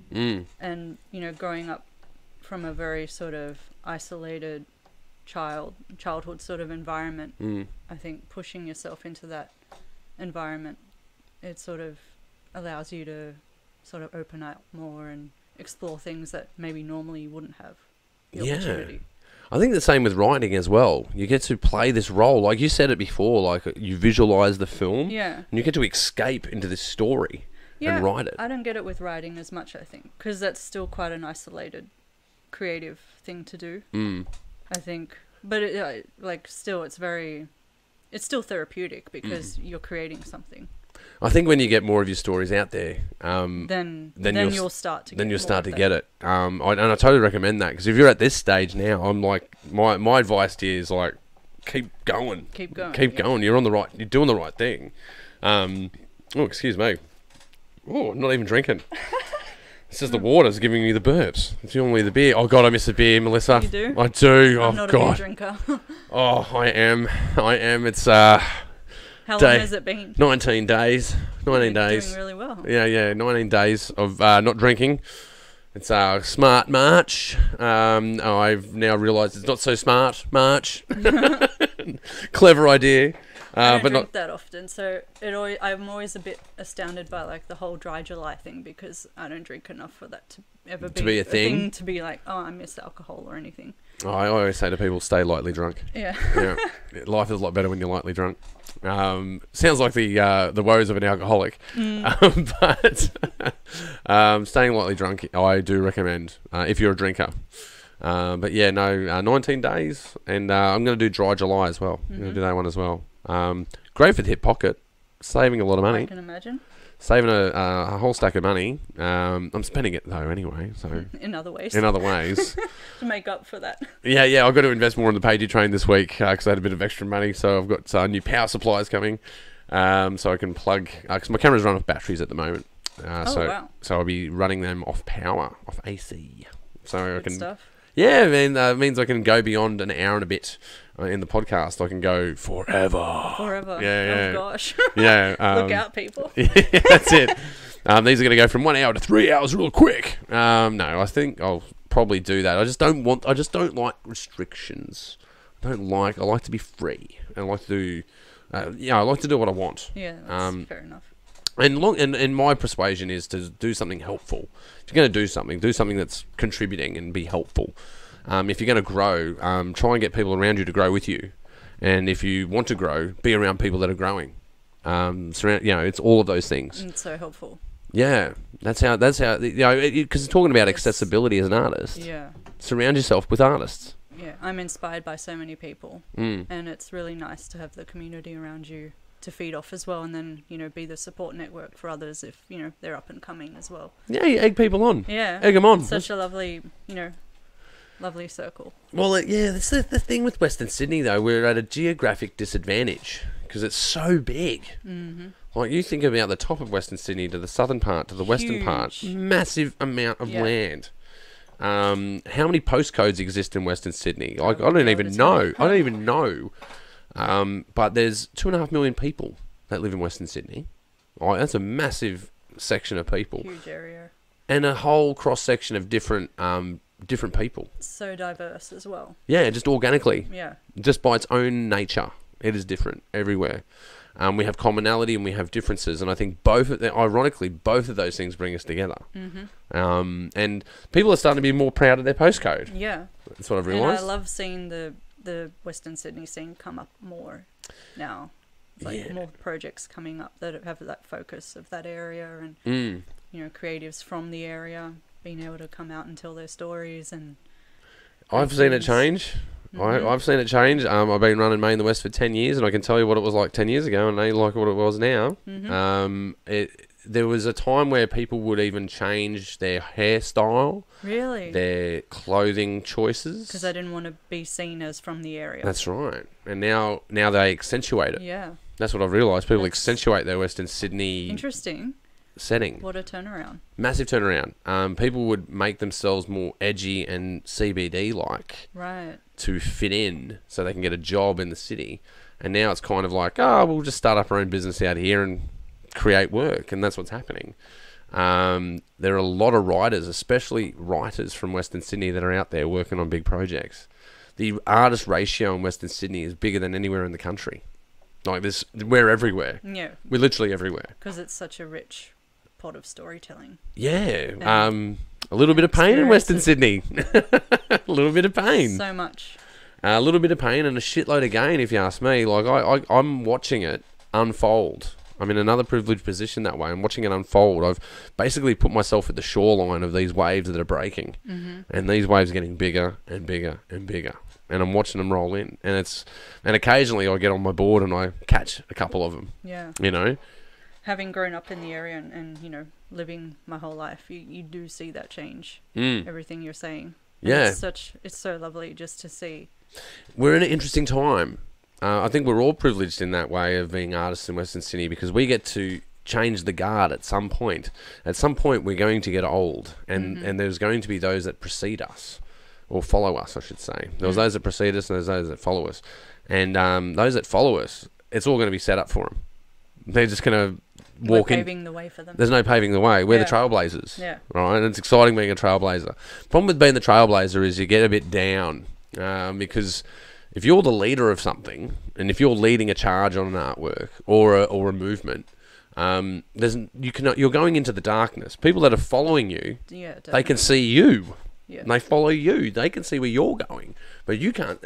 And, growing up from a very sort of isolated childhood sort of environment, I think pushing yourself into that environment, it sort of allows you to sort of open up more and explore things that maybe normally you wouldn't have the opportunity. I think the same with writing as well. You get to play this role, like you said it before, like you visualize the film, and you get to escape into this story and write it. I don't get it with writing as much, I think, because that's still quite an isolated, creative thing to do. I think, but still, it's still therapeutic because you're creating something. I think when you get more of your stories out there, then you'll start to get it. And I totally recommend that because if you're at this stage now, I'm like, my advice to you is like, keep going. You're doing the right thing. Excuse me. Oh, I'm not even drinking. It's just the water's giving me the burps. It's normally the beer. Oh God, I miss a beer, Melissa. You do? I do. I'm not a beer drinker. Oh, I am. It's How long has it been? 19 days. 19 days. Doing really well. Yeah. 19 days of not drinking. It's a smart March. I've now realised it's not so smart March. Clever idea. I don't drink that often, so I'm always a bit astounded by like the whole dry July thing because I don't drink enough for that to ever be a thing. To be like, oh, I miss alcohol or anything. I always say to people, stay lightly drunk. Yeah. Life is a lot better when you're lightly drunk. Sounds like the woes of an alcoholic. But staying lightly drunk, I do recommend if you're a drinker. 19 days, and I'm going to do dry July as well. I'm going to do that one as well. Great for the hip pocket, saving a lot of money. I can imagine. Saving a whole stack of money. I'm spending it though anyway. So in other ways. To make up for that. Yeah. I've got to invest more in the Pagey train this week because I had a bit of extra money. So I've got new power supplies coming, so I can plug. Because my cameras run off batteries at the moment. Wow. So I'll be running them off power, off AC. So Good stuff. Yeah, it means I can go beyond an hour and a bit in the podcast. I can go forever. Yeah. Oh, gosh. Yeah. Look out, people. Yeah, that's it. These are going to go from 1 hour to 3 hours real quick. No, I think I'll probably do that. I just don't like restrictions. I like to be free. And I like to do, I like to do what I want. Yeah, that's fair enough. And my persuasion is to do something helpful. If you're going to do something that's contributing and be helpful. If you're going to grow, try and get people around you to grow with you. And if you want to grow, be around people that are growing. It's all of those things. It's so helpful. Yeah, that's how because it's talking about accessibility as an artist. Yeah. Surround yourself with artists. Yeah, I'm inspired by so many people, and it's really nice to have the community around you to feed off as well, and then be the support network for others if they're up and coming as well. Yeah, you egg people on. Yeah, egg them on. It's such a lovely lovely circle. Well, that's the thing with Western Sydney though. We're at a geographic disadvantage because it's so big. Mm-hmm. Like you think about the top of Western Sydney to the southern part to the western part, massive amount of land. How many postcodes exist in Western Sydney? Like I don't even know. But there's 2.5 million people that live in Western Sydney. Oh, that's a massive section of people. Huge area. And a whole cross section of different people. It's so diverse as well. Yeah, just organically. Yeah. Just by its own nature, it is different everywhere. We have commonality and we have differences, and I think ironically, both of those things bring us together. And people are starting to be more proud of their postcode. Yeah, that's what I've realised. And I love seeing the Western Sydney scene come up more now. Like more projects coming up that have that focus of that area, and creatives from the area being able to come out and tell their stories. And I've seen it change. I've seen it change. I've been running Main the West for 10 years, and I can tell you what it was like 10 years ago, and ain't like what it was now. There was a time where people would even change their hairstyle, really, their clothing choices, because they didn't want to be seen as from the area. That's right. And now they accentuate it. Yeah, that's what I've realised. People accentuate their Western Sydney setting. What a turnaround! Massive turnaround. People would make themselves more edgy and CBD like, right, to fit in, so they can get a job in the city. And now it's kind of like, we'll just start up our own business out here and create work, and that's what's happening. There are a lot of writers, especially writers from Western Sydney, that are out there working on big projects. The artist ratio in Western Sydney is bigger than anywhere in the country. Like this, we're everywhere. Yeah, we're literally everywhere because it's such a rich pot of storytelling. Yeah, a little bit of pain in Western Sydney. A little bit of pain. So much. A little bit of pain and a shitload of gain, if you ask me. Like I'm watching it unfold. I'm in another privileged position that way. I'm watching it unfold. I've basically put myself at the shoreline of these waves that are breaking, and these waves are getting bigger and bigger and bigger. And I'm watching them roll in, and occasionally I get on my board and I catch a couple of them. Yeah, having grown up in the area and living my whole life, you do see that change. Everything you're saying. And it's so lovely just to see. We're in an interesting time. I think we're all privileged in that way of being artists in Western Sydney, because we get to change the guard at some point. At some point, we're going to get old, and there's going to be those that precede us, or follow us, I should say. There was those that precede us, and there's those that follow us. And those that follow us, it's all going to be set up for them. They're just going to walk in. We're paving the way for them. There's no paving the way. We're the trailblazers. Yeah. Right? And it's exciting being a trailblazer. Problem with being the trailblazer is you get a bit down, because if you're the leader of something, and if you're leading a charge on an artwork or a movement, you're going into the darkness. People that are following you, they can see you. Yeah. And they follow you. They can see where you're going, but you can't.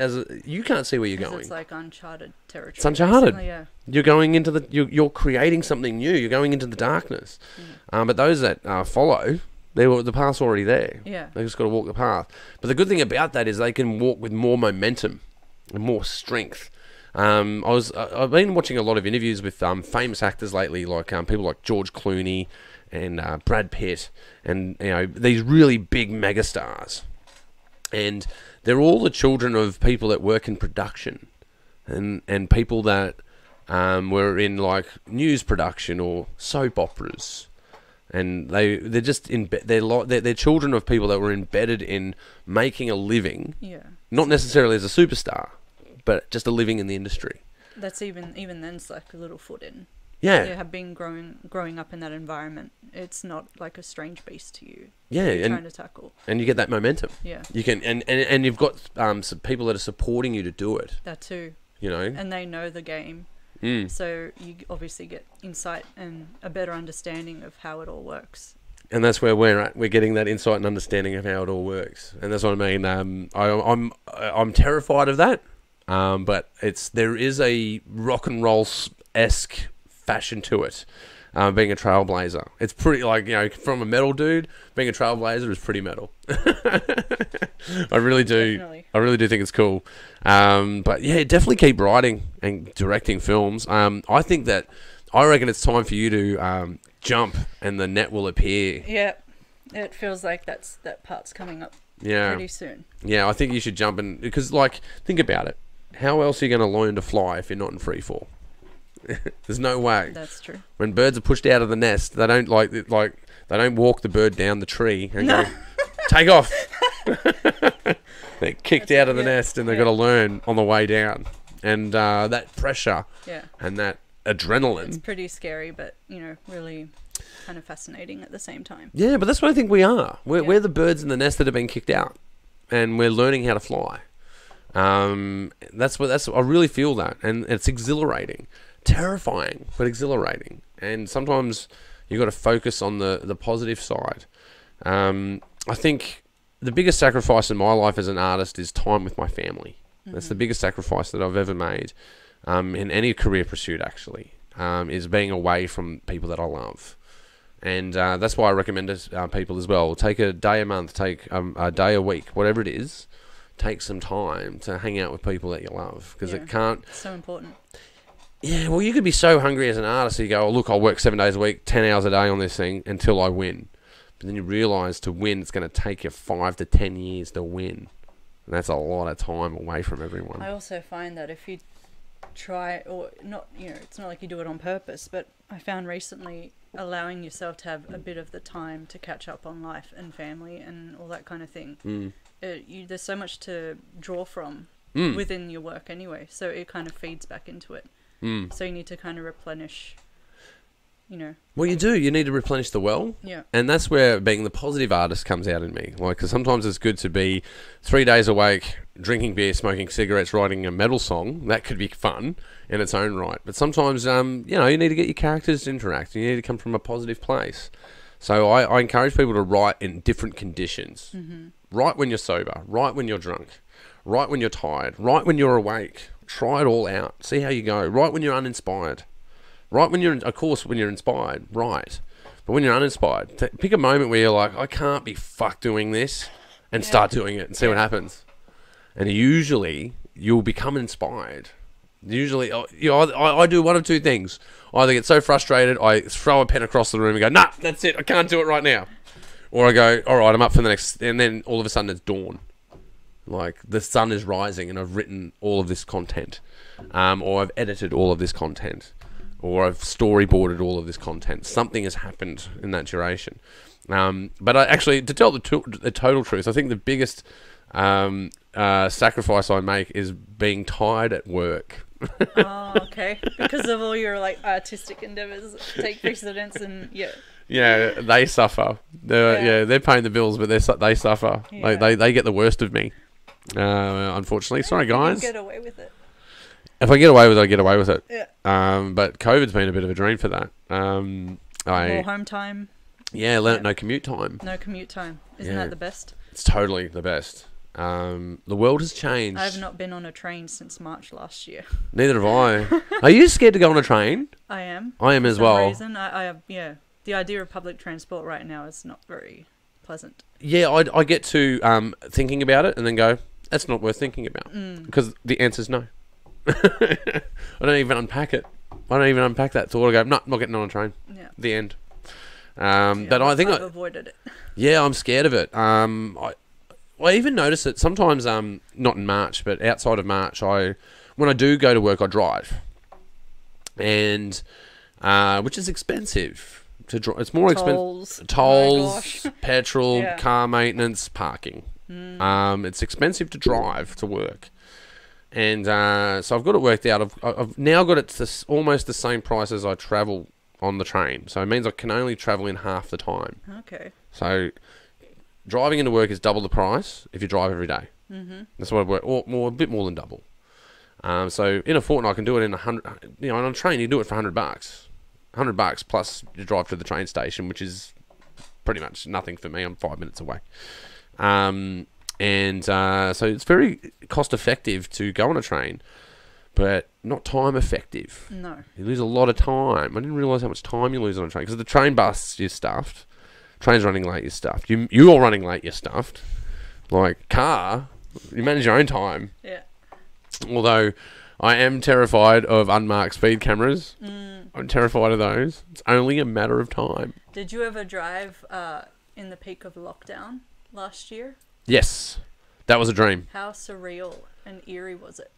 You can't see where you're going. It's like uncharted territory. It's uncharted. Yeah. You're going into You're creating something new. You're going into the darkness. But those that follow, the path's already there. Yeah. They just got to walk the path. But the good thing about that is they can walk with more momentum and more strength. I've been watching a lot of interviews with famous actors lately, like people like George Clooney and Brad Pitt, and these really big megastars, and they're all the children of people that work in production, and people that were in like news production or soap operas, and they're just they're children of people that were embedded in making a living, not necessarily as a superstar, but just a living in the industry. That's even then it's like a little foot in. Yeah. You have been growing up in that environment. It's not like a strange beast to you. Yeah, you're trying to tackle. And you get that momentum. Yeah. You can and you've got some people that are supporting you to do it. That too. And they know the game. So you obviously get insight and a better understanding of how it all works. And that's where we're at. We're getting that insight and understanding of how it all works. And that's what I mean. I'm terrified of that. But there is a rock and roll-esque fashion to it, being a trailblazer. It's pretty, like, from a metal dude, being a trailblazer is pretty metal. I really do. Definitely. I really do think it's cool. But yeah, definitely keep writing and directing films. I reckon it's time for you to jump and the net will appear. Yeah, it feels like that part's coming up pretty soon. Yeah, I think you should jump in, because, like, think about it. How else are you going to learn to fly if you're not in free fall? There's no way. That's true. When birds are pushed out of the nest, they don't they don't walk the bird down the tree and go, take off. They're kicked out of the nest, and they've got to learn on the way down. And that pressure and that adrenaline. It's pretty scary, but really kind of fascinating at the same time. Yeah, but that's what I think we are. We're the birds in the nest that have been kicked out, and we're learning how to fly. I really feel that, and it's exhilarating terrifying but exhilarating. And sometimes you got to focus on the positive side. I think the biggest sacrifice in my life as an artist is time with my family. That's the biggest sacrifice that I've ever made in any career pursuit, actually, is being away from people that I love. And that's why I recommend to people as well. Take a day a month, take a day a week, whatever it is. Take some time to hang out with people that you love, because it can't... So important. Yeah, well, you could be so hungry as an artist, you go, oh, look, I'll work 7 days a week, 10 hours a day on this thing until I win. But then you realise to win, it's going to take you 5 to 10 years to win. And that's a lot of time away from everyone. I also find that if you try, or not, it's not like you do it on purpose, but I found recently allowing yourself to have a bit of the time to catch up on life and family and all that kind of thing. There's so much to draw from within your work anyway, so it kind of feeds back into it. So you need to kind of replenish, Well, you do. You need to replenish the well. Yeah. And that's where being the positive artist comes out in me. Like, 'cause sometimes it's good to be 3 days awake, drinking beer, smoking cigarettes, writing a metal song. That could be fun in its own right. But sometimes, you need to get your characters to interact. You need to come from a positive place. So I encourage people to write in different conditions. Write when you're sober. Write when you're drunk. Write when you're tired. Write when you're awake. Try it all out. See how you go. Write when you're uninspired. Write when you're, of course, when you're inspired. Write. But when you're uninspired, pick a moment where you're like, I can't be fucked doing this, and start doing it and see what happens. And usually, you'll become inspired. Usually, I do one of two things. I either get so frustrated, I throw a pen across the room and go, nah, that's it, I can't do it right now. Or I go, all right, I'm up for the next, and then all of a sudden it's dawn. Like, the sun is rising and I've written all of this content. Or I've edited all of this content. Or I've storyboarded all of this content. Something has happened in that duration. But actually, to tell the total truth, I think the biggest sacrifice I make is being tired at work. Oh, okay. Because of all your artistic endeavors take precedence, and yeah, they suffer. They're paying the bills, but they suffer. Yeah. They get the worst of me. Unfortunately, sorry guys. You get away with it. If I get away with it, I get away with it. Yeah. But COVID's been a bit of a dream for that. More home time. Yeah, no commute time. No commute time. Isn't that the best? It's totally the best. The world has changed. I have not been on a train since March last year. Neither have I. Are you scared to go on a train? I am. I am as well. For some reason, I have, the idea of public transport right now is not very pleasant. Yeah, I get to thinking about it and then go, that's not worth thinking about. Because the answer's no. I don't even unpack it. I don't even unpack that thought. I go, no, I'm not getting on a train. Yeah. The end. But I think I've avoided it. Yeah, I'm scared of it. I even notice it sometimes, not in March, but outside of March, when I do go to work, I drive. And, which is expensive to drive. It's more expensive. Tolls, petrol, car maintenance, parking. It's expensive to drive to work. And so I've got it worked out. I've now got it to almost the same price as I travel on the train. So it means I can only travel in half the time. Okay. So driving into work is double the price if you drive every day. That's what I work, or a bit more than double. So in a fortnight, I can do it in 100. On a train, you do it for $100. $100 plus you drive to the train station, which is pretty much nothing for me. I'm 5 minutes away. So it's very cost effective to go on a train, but not time effective. No. You lose a lot of time. I didn't realise how much time you lose on a train, because the train bus, you're stuffed. Train's running late, you're stuffed. You're running late, you're stuffed. Like, car, you manage your own time. Yeah. Although, I am terrified of unmarked speed cameras. I'm terrified of those. It's only a matter of time. Did you ever drive in the peak of lockdown last year? Yes. That was a dream. How surreal and eerie was it?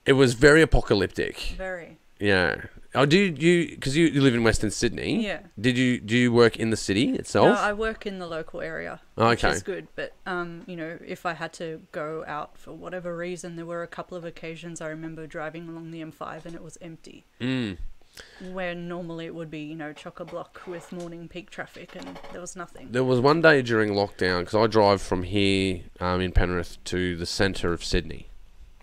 It was very apocalyptic. Very. Yeah. Oh, because you live in Western Sydney. Yeah. Do you work in the city itself? No, I work in the local area. Okay. Which is good, but if I had to go out for whatever reason, there were a couple of occasions I remember driving along the M5 and it was empty. Where normally it would be, chock-a-block with morning peak traffic, and there was nothing. There was one day during lockdown, because I drive from here in Penrith to the centre of Sydney,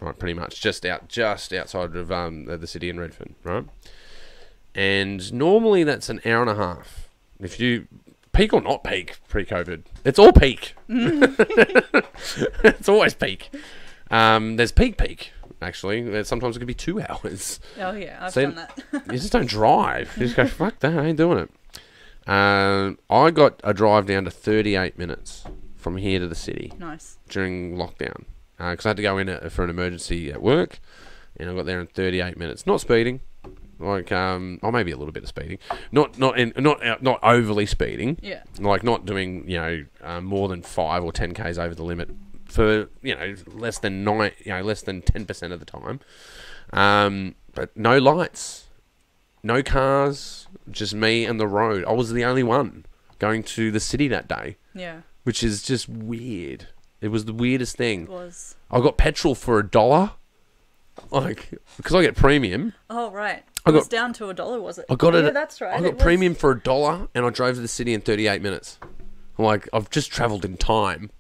right, pretty much, just outside of the city in Redfern, right? and normally that's an hour and a half. If you peak or not peak pre-COVID, it's all peak. It's always peak. There's peak. Actually, sometimes it could be 2 hours. Oh yeah, I've done that. You just don't drive. You just go, fuck that, I ain't doing it. I got a drive down to 38 minutes from here to the city. Nice. During lockdown, because I had to go in for an emergency at work, and I got there in 38 minutes. Not speeding, like or maybe a little bit of speeding. Not overly speeding. Yeah. Like not doing more than 5 or 10 k's over the limit for less than 10% of the time. But no lights, no cars, just me and the road. I was the only one going to the city that day. Yeah. Which is just weird. It was the weirdest thing. It was. I got petrol for $1, because I get premium. Oh right. It was down to $1, was it? I got it. Yeah, that's right. I got premium for $1, and I drove to the city in 38 minutes. I'm like, I've just travelled in time.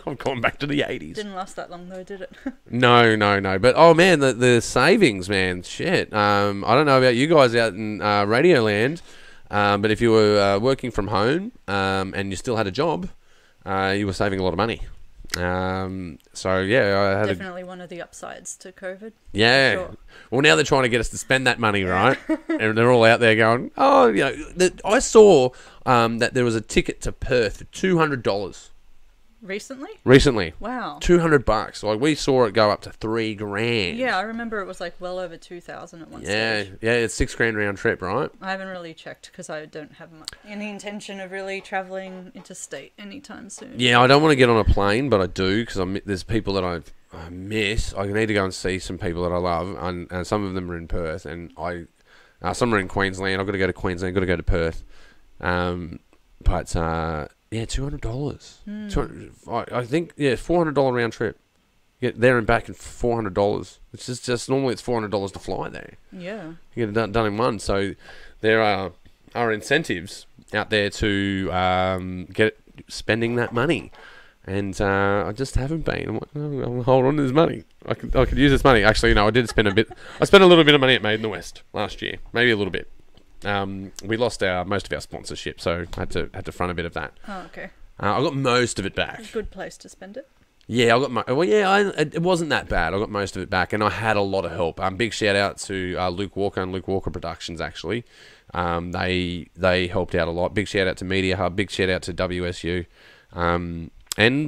I've gone back to the 80s. Didn't last that long though, did it? No. But oh man, the savings, man, shit. I don't know about you guys out in Radioland, but if you were working from home and you still had a job, you were saving a lot of money. So yeah, I had definitely one of the upsides to COVID. Yeah. Sure. Well, now they're trying to get us to spend that money, right? And they're all out there going, oh, I saw that there was a ticket to Perth for $200 recently. Wow. $200. Like we saw it go up to $3,000. Yeah, I remember it was like well over 2,000 at one stage. Yeah, it's $6,000 round trip, right? I haven't really checked because I don't have any intention of really travelling interstate anytime soon. Yeah, I don't want to get on a plane, but I do because there's people that I miss. I need to go and see some people that I love, and some of them are in Perth, and some are in Queensland. I've got to go to Queensland, got to go to Perth. Yeah, $200. I think, $400 round trip. Get there and back in $400. Which is just normally it's $400 to fly there. Yeah. You get it done in one. So there are incentives out there to get spending that money. And I just haven't been. I'm like, I'll hold on to this money. I could use this money. Actually, I did spend a bit. I spent a little bit of money at Made in the West last year. Maybe a little bit. We lost most of our sponsorship, so I had to front a bit of that. Oh, okay. I got most of it back. Good place to spend it. Yeah, it wasn't that bad. I got most of it back, and I had a lot of help. Big shout out to Luke Walker and Luke Walker Productions. Actually, they helped out a lot. Big shout out to Media Hub. Big shout out to WSU, and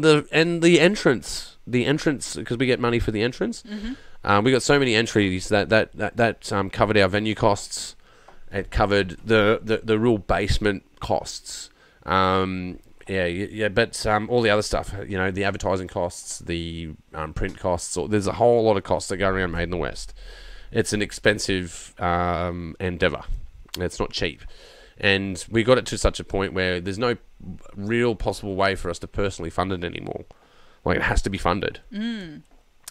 the entrance because we get money for the entrance. Mm-hmm. We got so many entries that covered our venue costs. It covered the real basement costs. But all the other stuff, the advertising costs, the print costs, there's a whole lot of costs that go around Made in the West. It's an expensive endeavour. It's not cheap. And we got it to such a point where there's no real possible way for us to personally fund it anymore. Like, it has to be funded. Mm.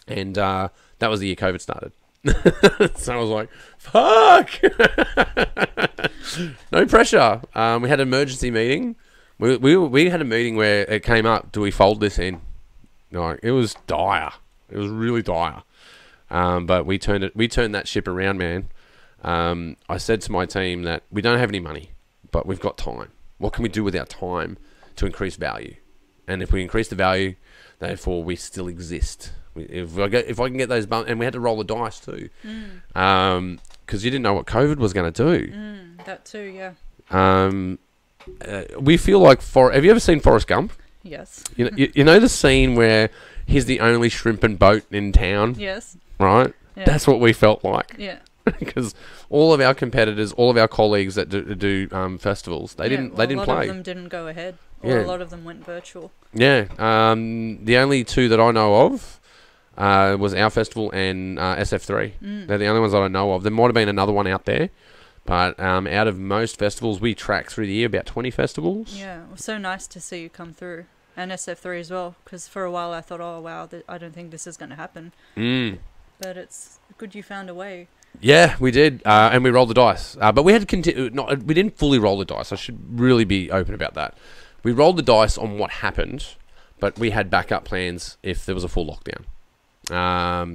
And that was the year COVID started. So I was like, fuck! No pressure. We had an emergency meeting. We had a meeting where it came up, do we fold this in? No, it was dire. It was really dire. But we turned that ship around, man. I said to my team that we don't have any money, but we've got time. What can we do with our time to increase value? And if we increase the value, therefore we still exist. If I can get those bumps, and we had to roll the dice too, because you didn't know what COVID was going to do. That too, yeah. We feel like have you ever seen Forrest Gump? Yes. You know the scene where he's the only shrimp and boat in town. Yes. Right. Yeah. That's what we felt like. Yeah. Because all of our competitors, all of our colleagues that do festivals, they didn't play. A lot of them didn't go ahead, or a lot of them went virtual. Yeah. The only two that I know of was our festival and SF3. They're the only ones that I know of. There might have been another one out there, but out of most festivals, we track through the year about 20 festivals. Yeah, it was so nice to see you come through. And SF3 as well, because for a while I thought, oh wow, I don't think this is going to happen. But it's good you found a way. Yeah, we did, and we rolled the dice. But we had to we didn't fully roll the dice. I should really be open about that. We rolled the dice on what happened, but we had backup plans if there was a full lockdown.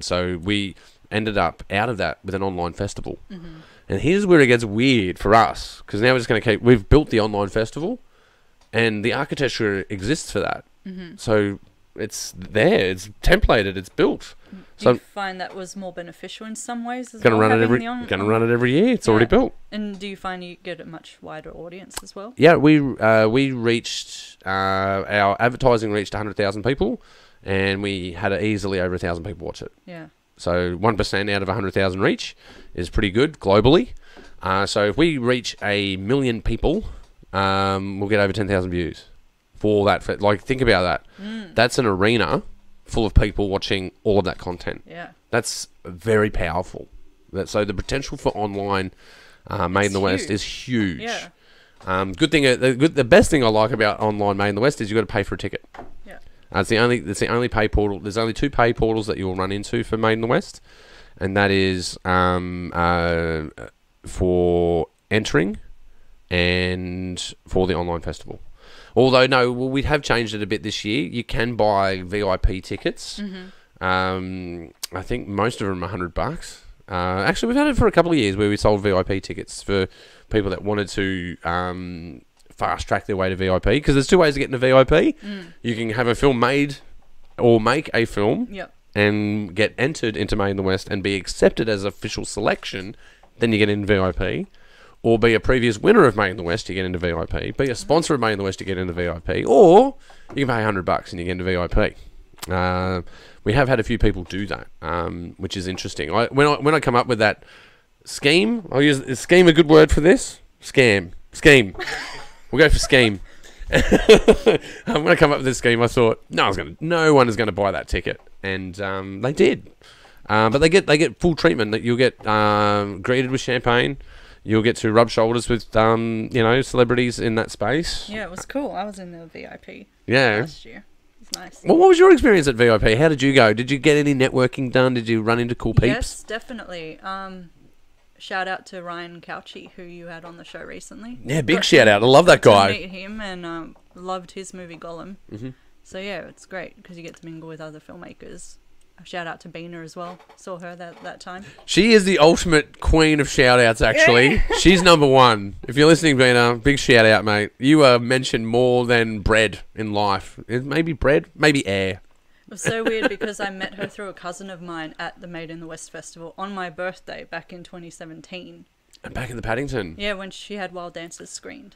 So we ended up out of that with an online festival. And here's where it gets weird for us, because now we're just going to keep. We've built the online festival, and the architecture exists for that. So it's there. It's templated. It's built. Do you find that was more beneficial in some ways as Gonna well? run it every year. It's already built. And do you find you get a much wider audience as well? Yeah, we reached our advertising reached 100,000 people, and we had easily over 1,000 people watch it. Yeah. So 1% out of 100,000 reach is pretty good globally. So if we reach 1 million people, we'll get over 10,000 views for that. Like, think about that. That's an arena full of people watching all of that content. Yeah. That's very powerful. So the potential for online Made in the West is huge. Yeah. Good thing. The best thing I like about online Made in the West is you've got to pay for a ticket. Yeah. It's the only pay portal. There's only 2 pay portals that you will run into for Made in the West, and that is for entering and for the online festival. Although, no, we have changed it a bit this year. You can buy VIP tickets. I think most of them are $100. Actually, we've had it for a couple of years where we sold VIP tickets for people that wanted to fast track their way to VIP. Because there's 2 ways to get into VIP. You can have a film made or make a film and get entered into Made in the West and be accepted as official selection. Then you get into VIP. Or be a previous winner of Made in the West, you get into VIP. Be a sponsor of Made in the West, you get into VIP. Or you can pay $100 and you get into VIP. We have had a few people do that, which is interesting. When I come up with that scheme, I'll use is scheme a good word for this? Scheme. We'll go for scheme. When I come up with this scheme, I thought no one is going to buy that ticket, and they did. But they get full treatment. That you'll get greeted with champagne. You'll get to rub shoulders with celebrities in that space. Yeah, it was cool. I was in the VIP last year. It was nice. Well, what was your experience at VIP? How did you go? Did you get any networking done? Did you run into cool peeps? Yes, definitely. Shout out to Ryan Couchy, who you had on the show recently. Yeah, big shout out. I love that guy. To meet him and loved his movie Gollum. So yeah, it's great because you get to mingle with other filmmakers. Shout out to Beena as well. Saw her that time. She is the ultimate queen of shout outs, actually. She's number 1. If you're listening, Beena, big shout out, mate. You are mentioned more than bread in life. Maybe bread, maybe air. It was so weird because I met her through a cousin of mine at the Made in the West Festival on my birthday back in 2017. And back in the Paddington. Yeah, when she had Wild Dances screened.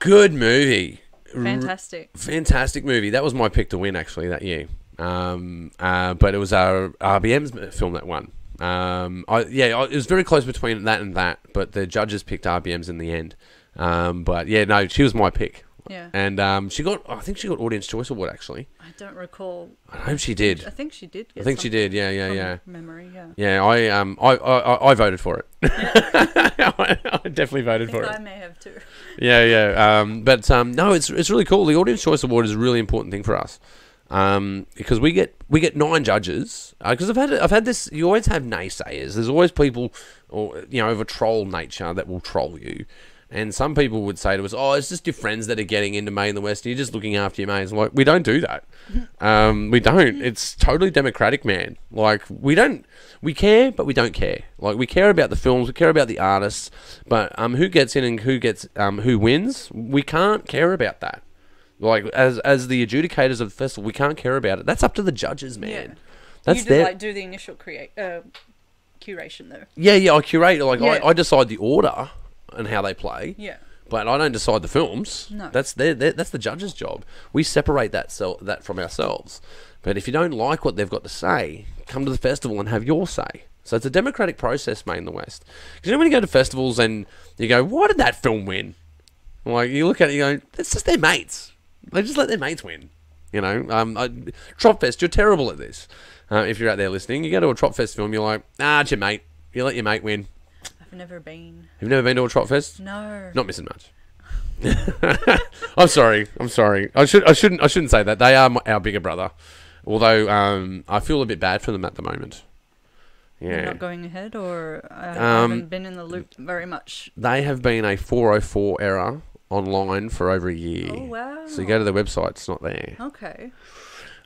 Good movie. Fantastic. Fantastic movie. That was my pick to win, actually, that year. But it was our RBM's film that won. It was very close between that and that, but the judges picked RBM's in the end. But yeah, no, she was my pick. Yeah. And I think she got Audience Choice Award, actually. I don't recall. I hope she did. I think she did. I think she did. Yeah. Memory, yeah. Yeah, I voted for it. Yeah. I definitely voted for it. I may have too. Yeah. No, it's really cool. The Audience Choice Award is a really important thing for us. Because we get 9 judges. Because I've had this. You always have naysayers. There's always people, of a troll nature that will troll you. And some people would say to us, "Oh, it's just your friends that are getting into Made in the West. And you're just looking after your mates." I'm like, we don't do that. We don't. It's totally democratic, man. Like we care, but we don't care. Like we care about the films, we care about the artists, but who gets in and who wins, we can't care about that. Like as the adjudicators of the festival, we can't care about it. That's up to the judges, man. Yeah. That's you do the initial curation though. Yeah, I curate. I decide the order and how they play. Yeah. But I don't decide the films. No. That's the judge's job. We separate that from ourselves. But if you don't like what they've got to say, come to the festival and have your say. So it's a democratic process, Made in the West. Because when you go to festivals and you go, why did that film win? Like you look at it, you go, it's just their mates. They just let their mates win. Tropfest, you're terrible at this. If you're out there listening, you go to a Tropfest film, you're like, it's your mate. You let your mate win. I've never been. You've never been to a Tropfest? No. Not missing much. I'm sorry. I shouldn't say that. They are our bigger brother. Although I feel a bit bad for them at the moment. Yeah. You're not going ahead, or I haven't been in the loop very much. They have been a 404 error online for over a year. Oh wow! So you go to their website, it's not there. Okay.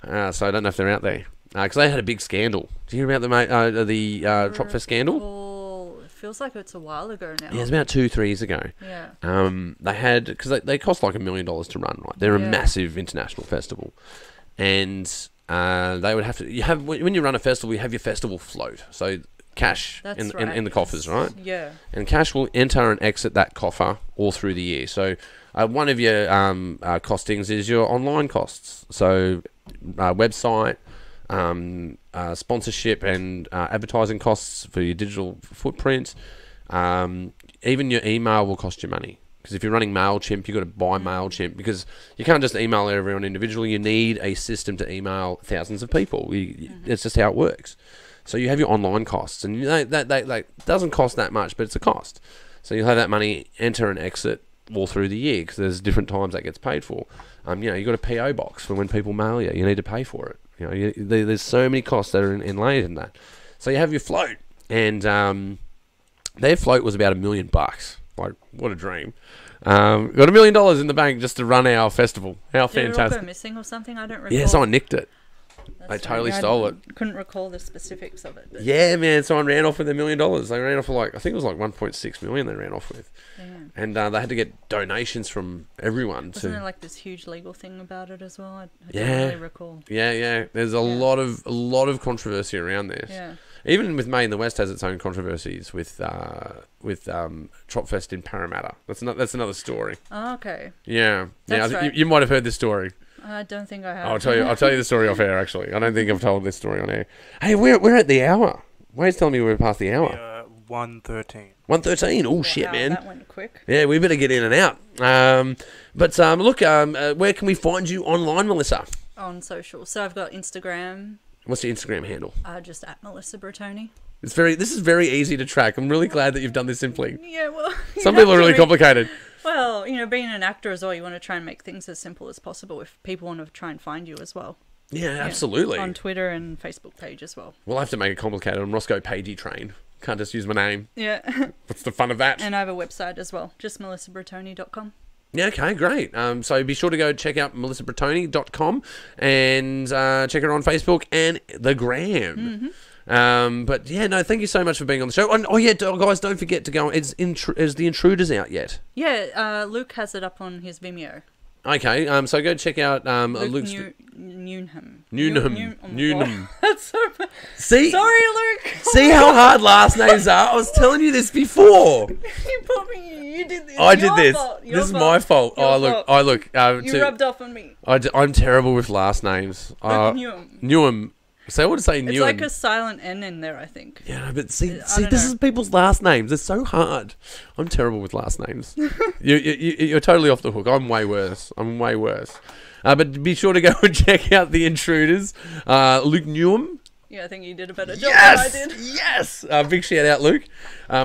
So I don't know if they're out there because they had a big scandal. Do you hear about the Tropfest scandal? feels like it's a while ago now. Yeah, it's about 2-3 years ago. Yeah. They had, because they cost like $1 million to run, right? They're a massive international festival, and they would have to. When you run a festival, you have your festival float, so cash in the coffers, right? Yeah. And cash will enter and exit that coffer all through the year. So one of your costings is your online costs. So website, sponsorship and advertising costs for your digital footprint. Even your email will cost you money. Because if you're running MailChimp, you've got to buy MailChimp, because you can't just email everyone individually. You need a system to email thousands of people. It's just how it works. So you have your online costs, and that doesn't cost that much, but it's a cost. So you'll have that money enter and exit all through the year, because there's different times that gets paid for. You've got a PO box for when people mail you. You need to pay for it. There's so many costs that are inlaid in that. So you have your float, and their float was about $1 million. Like, what a dream. Got $1 million in the bank just to run our festival. How fantastic. Did it all go missing or something? I don't recall. Yeah, someone nicked it. That's They totally funny. stole it. Couldn't recall the specifics of it. But Yeah, man. Someone ran off with $1 million. They ran off with I think it was like 1.6 million they ran off with. Yeah. And they had to get donations from everyone. Wasn't there like this huge legal thing about it as well? I Yeah. don't really recall. Yeah. There's a lot of controversy around this. Yeah. Even with May in the West has its own controversies with Tropfest in Parramatta. That's another story. Oh, okay. Yeah. That's I think right. you might have heard this story. I don't think I have. I'll tell you the story off air. Actually, I don't think I've told this story on air. Hey, we're at the hour. Wade's telling me we're past the hour. 1:13. 1:13. Oh shit, Wow, man. That went quick. Yeah, we better get in and out. But look, where can we find you online, Melissa? On social. So I've got Instagram, What's your Instagram handle? just at Melissa Brattoni. This is very easy to track. I'm really glad that you've done this simply. Yeah, well. Some people are really complicated. Well, being an actor as well, you want to try and make things as simple as possible if people want to try and find you as well. Yeah, absolutely. On Twitter and Facebook page as well. We'll have to make it complicated. I'm Roscoe Pagey trained. Can't just use my name. Yeah. What's the fun of that? And I have a website as well, just melissabrattoni.com. Yeah, okay, great. So be sure to go check out melissabrattoni.com and check her on Facebook and the Gram. But yeah, no, thank you so much for being on the show. And, guys, don't forget to go. Is The Intruders out yet? Yeah, Luke has it up on his Vimeo. Okay, so go check out Luke's... Newnham. Newnham. That's so bad. See? Sorry, Luke. See how hard last names are? I was telling you this before. You put me. You did this. I did Your this. fault. This Your is fault. my fault. Your Look. You rubbed off on me. I'm terrible with last names. Newham. Newham. So I would say It's Newham. like a silent N in there, I think. Yeah, but see, don't this know. is people's last names. It's so hard. I'm terrible with last names. You're totally off the hook. I'm way worse. But be sure to go and check out The Intruders. Luke Newham. Yeah, I think you did a better job than I did. Yes! Big shout out, Luke.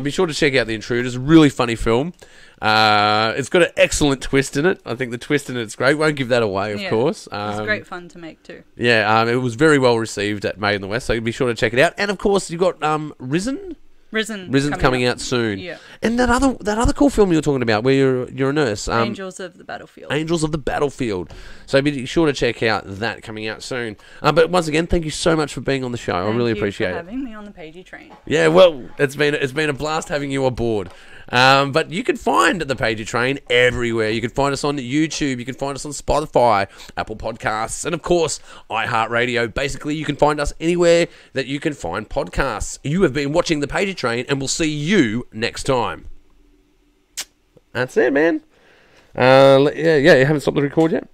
Be sure to check out The Intruders. Really funny film. It's got an excellent twist in it. I think the twist in it's great. Won't give that away, of course. It's great fun to make too. Yeah, it was very well received at Made in the West, so be sure to check it out. And of course, you've got Risen. Risen's coming out soon. Yeah. And that other cool film you were talking about, where you're a nurse. Angels of the Battlefield. Angels of the Battlefield. So be sure to check out that coming out soon. But once again, thank you so much for being on the show. I really appreciate it. Thank you for having me on the Pagey train. Yeah, well, it's been a blast having you aboard. But you can find the Pagey Train everywhere. You can find us on YouTube. You can find us on Spotify, Apple Podcasts, and of course, iHeartRadio. Basically, you can find us anywhere that you can find podcasts. You have been watching the Pagey Train, and we'll see you next time. That's it, man. You haven't stopped the record yet?